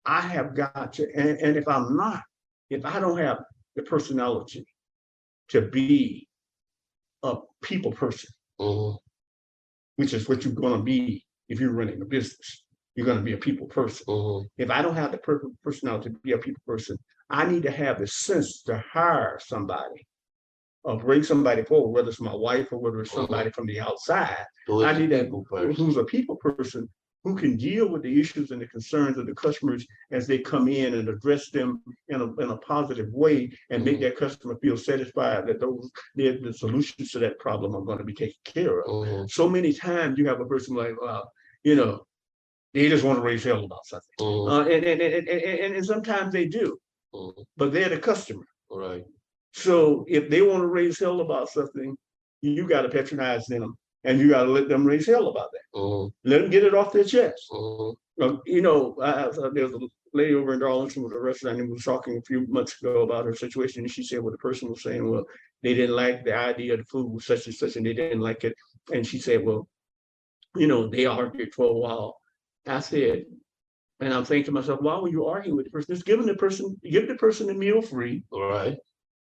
[SPEAKER 3] I have got to, and if I'm not, if I don't have the personality to be a people person,
[SPEAKER 2] mhm,
[SPEAKER 3] which is what you're going to be if you're running a business, you're going to be a people person.
[SPEAKER 2] mhm,
[SPEAKER 3] If I don't have the personality to be a people person, I need to have the sense to hire somebody or bring somebody forward, whether it's my wife or whether it's somebody from the outside.
[SPEAKER 2] Who
[SPEAKER 3] I
[SPEAKER 2] is a
[SPEAKER 3] need that
[SPEAKER 2] people person?
[SPEAKER 3] who's a people person who can deal with the issues and the concerns of the customers as they come in and address them in a positive way and make that customer feel satisfied that the solutions to that problem are going to be taken care of.
[SPEAKER 2] Mhm,
[SPEAKER 3] So many times you have a person like, you know, they just want to raise hell about something.
[SPEAKER 2] mhm,
[SPEAKER 3] And sometimes they do,
[SPEAKER 2] mhm,
[SPEAKER 3] but they're the customer.
[SPEAKER 2] right.
[SPEAKER 3] So if they want to raise hell about something, you got to patronize them and you got to let them raise hell about that.
[SPEAKER 2] Mhm,
[SPEAKER 3] Let them get it off their chest.
[SPEAKER 2] mhm,
[SPEAKER 3] You know, there's a lady over in Darlington with a restaurant and was talking a few months ago about her situation. And she said, well, the person was saying, well, they didn't like the idea of the food was such and such, and they didn't like it. And she said, well, you know, they argued for a while. I said, and I'm thinking to myself, why were you arguing with the person? Just give the person the meal free
[SPEAKER 2] right.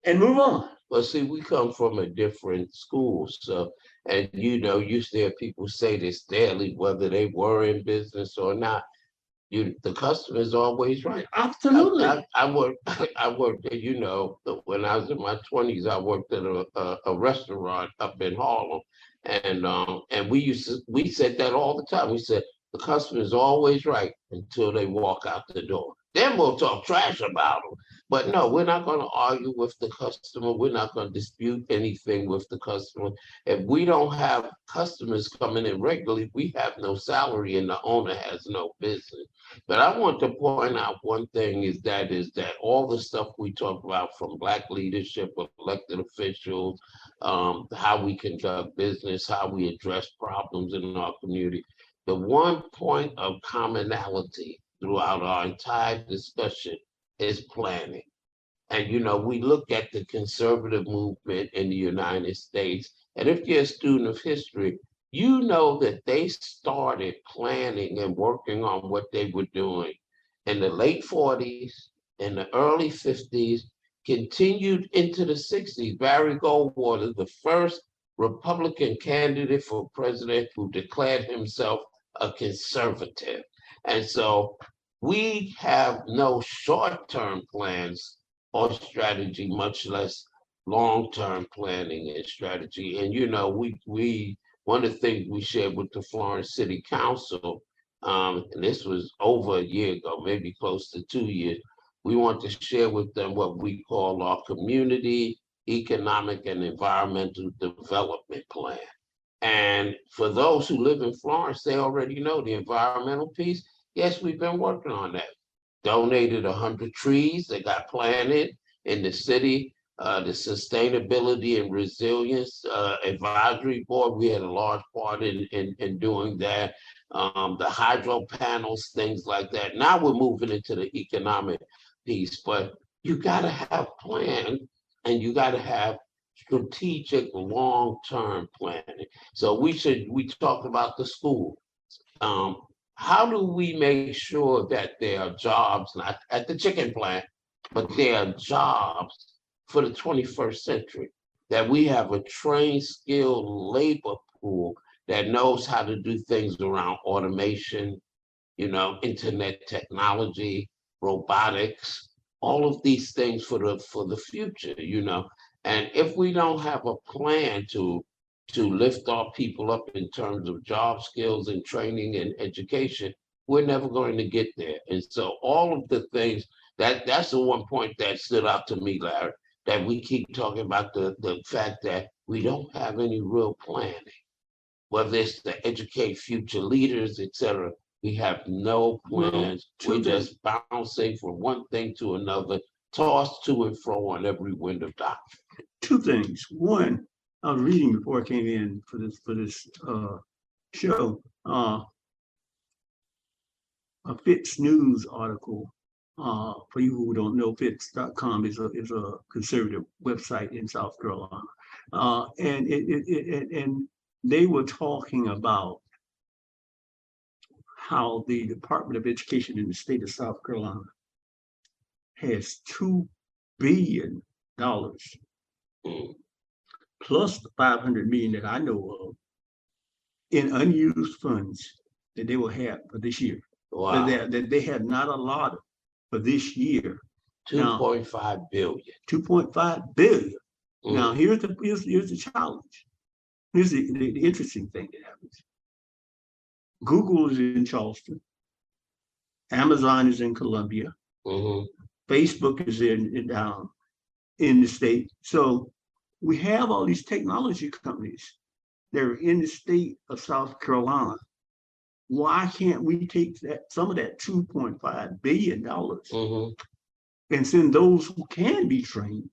[SPEAKER 3] and move on.
[SPEAKER 2] But see, we come from a different school, so, and you know, you hear people say this daily, whether they were in business or not. The customer is always right.
[SPEAKER 3] Absolutely.
[SPEAKER 2] I worked, I worked, you know, when I was in my 20s, I worked at a restaurant up in Harlem, and we said that all the time. We said the customer is always right until they walk out the door. Then we'll talk trash about them. But no, we're not going to argue with the customer. We're not going to dispute anything with the customer. If we don't have customers coming in regularly, we have no salary and the owner has no business. But I want to point out one thing is that all the stuff we talk about from Black leadership, elected officials, how we conduct business, how we address problems in our community, the one point of commonality throughout our entire discussion is planning. And you know, we look at the conservative movement in the United States, and if you're a student of history, you know that they started planning and working on what they were doing in the late 40s, in the early 50s, continued into the 60s. Barry Goldwater, the first Republican candidate for president who declared himself a conservative. And so we have no short-term plans or strategy, much less long-term planning and strategy. And you know, we one of the things we shared with the Florence City Council, and this was over a year ago, maybe close to 2 years, we want to share with them what we call our community, economic, and environmental development plan. And for those who live in Florence, they already know the environmental piece. Yes, we've been working on that. Donated 100 trees that got planted in the city. The Sustainability and Resilience Advisory Board, we had a large part in doing that. The hydro panels, things like that. Now we're moving into the economic piece, but you got to have plans and you got to have strategic long-term planning. So we talked about the school. How do we make sure that there are jobs, not at the chicken plant, but there are jobs for the 21st century, that we have a trained, skilled labor pool that knows how to do things around automation, you know, internet technology, robotics, all of these things for the future, you know. And if we don't have a plan to lift our people up in terms of job skills and training and education, we're never going to get there. And so all of the things that's the one point that stood out to me, Larry, that we keep talking about the fact that we don't have any real planning, whether it's to educate future leaders, et cetera. We have no plans. We're just bouncing from one thing to another, tossed to and fro on every wind of doctrine.
[SPEAKER 3] Two things. One, I was reading before I came in for this show, a Fitz News article For you who don't know, fits.com is a conservative website in South Carolina. And they were talking about how the Department of Education in the state of South Carolina has $2 billion plus the 500 million that I know of in unused funds that they will have for this year.
[SPEAKER 2] Wow.
[SPEAKER 3] That they had not allotted for this year.
[SPEAKER 2] 2.5 billion.
[SPEAKER 3] 2.5 billion. Now here's the challenge. Here's the interesting thing that happens. Google is in Charleston. Amazon is in Columbia. Facebook is in the state. So we have all these technology companies that are in the state of South Carolina. Why can't we take some of that $2.5 billion and send those who can be trained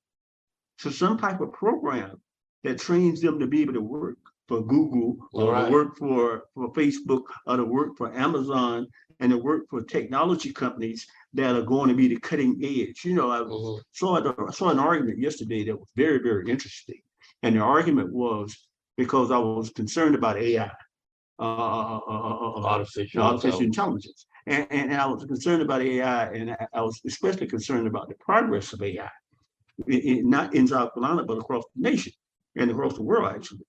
[SPEAKER 3] to some type of program that trains them to be able to work for Google or to work for Facebook or to work for Amazon and to work for technology companies that are going to be the cutting edge. You know, I saw an argument yesterday that was very, very interesting. And the argument was because I was concerned about AI, artificial intelligence. And I was concerned about AI, and I was especially concerned about the progress of AI, not in South Carolina, but across the nation and across the world, actually.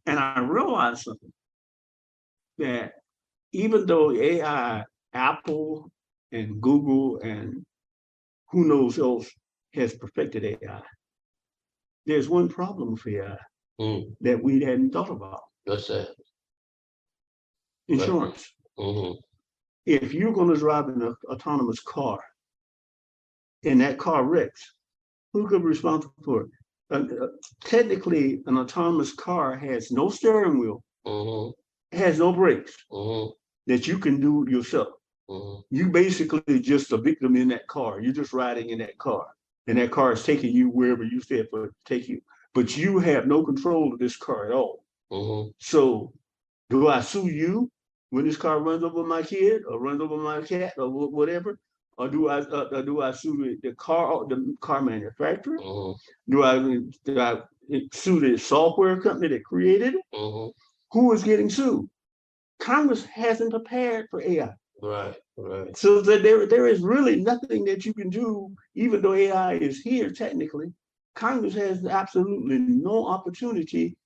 [SPEAKER 3] And I realized something, that even though AI, Apple and Google and who knows else has perfected AI, there's one problem with AI that we hadn't thought about.
[SPEAKER 2] What's that?
[SPEAKER 3] Insurance. If you're going to drive an autonomous car and that car wrecks, who could be responsible for it? Technically, an autonomous car has no steering wheel, has no brakes that you can do yourself. You basically just a victim in that car. You're just riding in that car, and that car is taking you wherever you said for it to take you. But you have no control of this car at all. So, do I sue you when this car runs over my kid or runs over my cat or whatever? Or do I sue the car manufacturer? Do I sue the software company that created it? Who is getting sued? Congress hasn't prepared for AI.
[SPEAKER 2] Right.
[SPEAKER 3] So that there is really nothing that you can do, even though AI is here technically. Congress has absolutely no opportunity.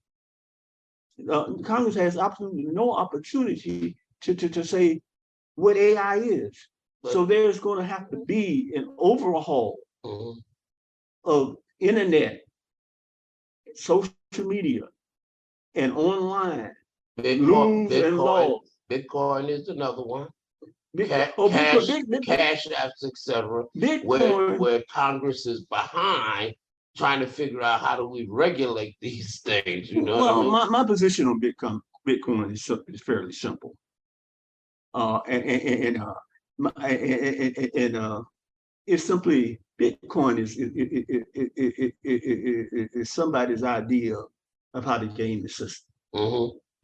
[SPEAKER 3] Congress has absolutely no opportunity to say what AI is. So there's going to have to be an overhaul of internet, social media, and online rules and laws.
[SPEAKER 2] Bitcoin is another one.
[SPEAKER 3] Cash
[SPEAKER 2] apps, etc. Where Congress is behind trying to figure out how do we regulate these things. You know.
[SPEAKER 3] Well, what I mean? my position on Bitcoin is fairly simple. It's simply Bitcoin is somebody's idea of how to game the system.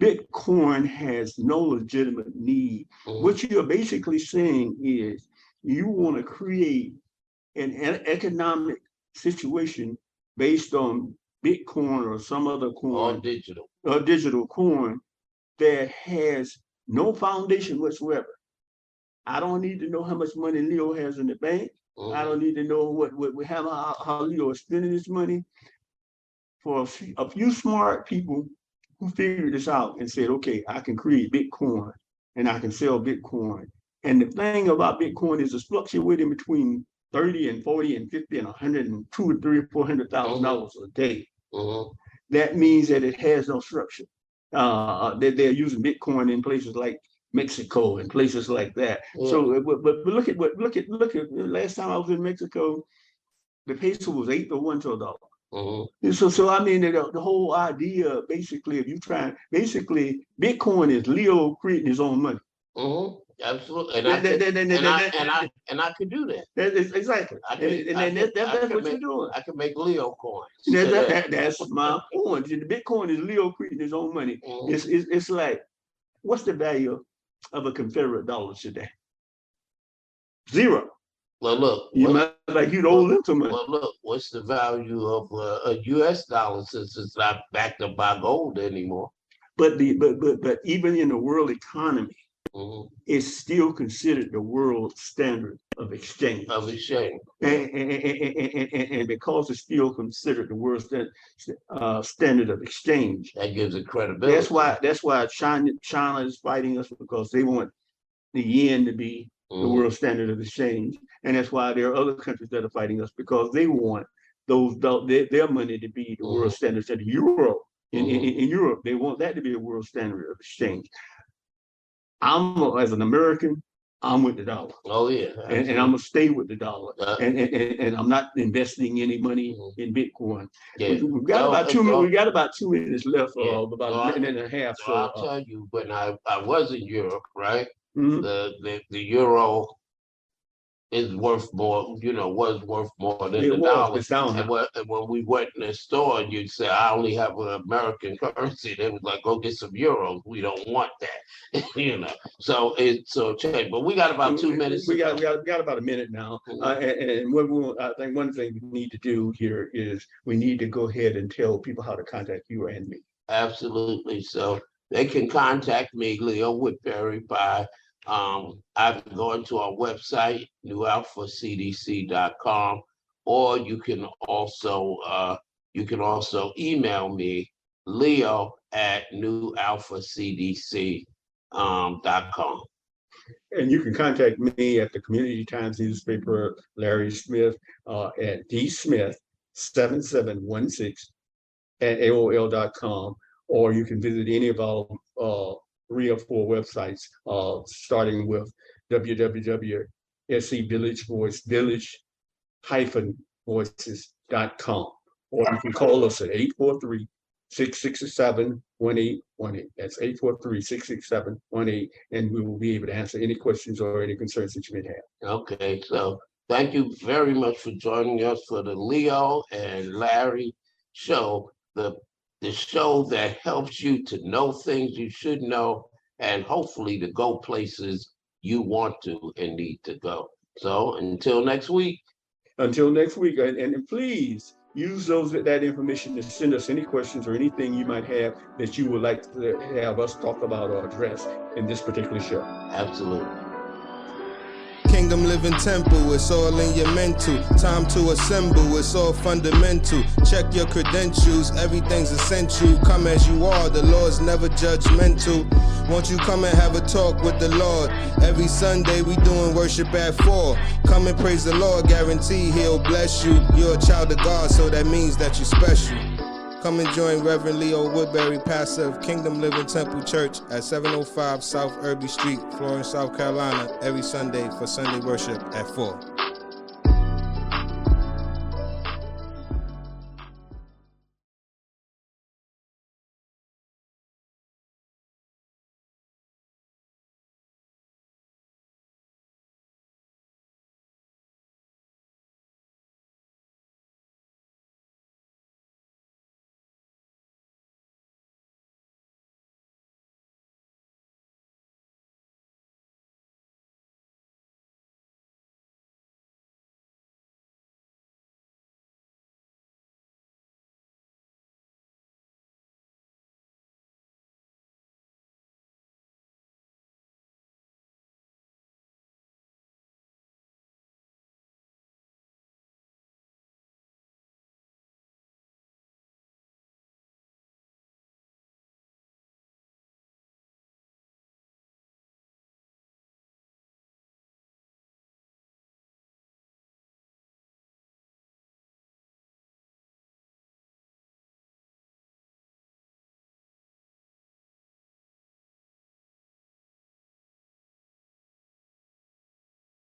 [SPEAKER 3] Bitcoin has no legitimate need. What you're basically saying is you want to create an economic situation based on Bitcoin or some other coin, or digital coin that has no foundation whatsoever. I don't need to know how much money Leo has in the bank. I don't need to know how Leo is spending his money. For a few smart people who figured this out and said, okay, I can create Bitcoin and I can sell Bitcoin. And the thing about Bitcoin is it's fluctuating between 30 and 40 and 50 and 100 and $200,000 or $400,000 a day. That means that it has no structure. That they're using Bitcoin in places like Mexico and places like that. So, but look at last time I was in Mexico, the peso was 8 to 1 to a dollar. So I mean, the whole idea, basically, if you try, basically, Bitcoin is Leo creating his own money.
[SPEAKER 2] Absolutely, and I could do that.
[SPEAKER 3] Exactly. That's what you're doing.
[SPEAKER 2] I can make Leo coins.
[SPEAKER 3] That's my point. The Bitcoin is Leo creating his own money. It's like, what's the value of a Confederate dollar today? Zero.
[SPEAKER 2] Well, look,
[SPEAKER 3] You might like you'd owe them some money.
[SPEAKER 2] well, look, what's the value of a U.S. dollar since it's not backed up by gold anymore?
[SPEAKER 3] But even in the world economy,
[SPEAKER 2] Mhm.
[SPEAKER 3] it's still considered the world standard of exchange.
[SPEAKER 2] Of exchange.
[SPEAKER 3] And because it's still considered the world standard of exchange,
[SPEAKER 2] That gives it credibility.
[SPEAKER 3] that's why China is fighting us, because they want the yen to be the
[SPEAKER 2] Mhm.
[SPEAKER 3] world standard of exchange, and that's why there are other countries that are fighting us, because they want their money to be the world standard. So the euro in Europe, they want that to be a world standard of exchange. As an American, I'm with the dollar.
[SPEAKER 2] Oh yeah,
[SPEAKER 3] And I'm gonna stay with the dollar, and I'm not investing any money
[SPEAKER 2] Mhm.
[SPEAKER 3] in Bitcoin.
[SPEAKER 2] yeah.
[SPEAKER 3] We've got about 2 minutes. We got about 2 minutes left,
[SPEAKER 2] Yeah.
[SPEAKER 3] about a minute and a half.
[SPEAKER 2] So I'll tell you, when I was in Europe, right?
[SPEAKER 3] Mhm.
[SPEAKER 2] The euro is worth more, was worth more than the dollar.
[SPEAKER 3] It's down
[SPEAKER 2] And
[SPEAKER 3] now.
[SPEAKER 2] when we went in the store, and you'd say, I only have an American currency. They was like, go get some euros. We don't want that, So it's changed. But we got about 2 minutes.
[SPEAKER 3] We got about a minute now. And what I think one thing we need to do here is we need to go ahead and tell people how to contact you and me.
[SPEAKER 2] Absolutely. So they can contact me, Leo Woodbury, by I've gone to our website, newalphacdc.com, or you can also email me, leo@newalphacdc.com.
[SPEAKER 3] And you can contact me at the Community Times newspaper, Larry Smith, at dsmith7716@aol.com, or you can visit any of our 3 or 4 websites, starting with www.village-voices.com, or you can call us at 843-667-1818. That's 843-667-1818, and we will be able to answer any questions or any concerns that you may have.
[SPEAKER 2] Okay, so thank you very much for joining us for the Leo and Larry show, the show that helps you to know things you should know, and hopefully to go places you want to and need to go. So until next week.
[SPEAKER 3] Until next week, and please use that information to send us any questions or anything you might have that you would like to have us talk about or address in this particular show.
[SPEAKER 2] Absolutely.
[SPEAKER 1] Kingdom Living Temple, it's all in your mental. Time to assemble, it's all fundamental. Check your credentials, everything's essential. Come as you are, the Lord's never judgmental. Won't you come and have a talk with the Lord? Every Sunday we doing worship at 4. Come and praise the Lord, guarantee He'll bless you. You're a child of God, so that means that you're special. Come and join Reverend Leo Woodbury, pastor of Kingdom Living Temple Church at 705 South Irby Street, Florence, South Carolina, every Sunday for Sunday worship at 4.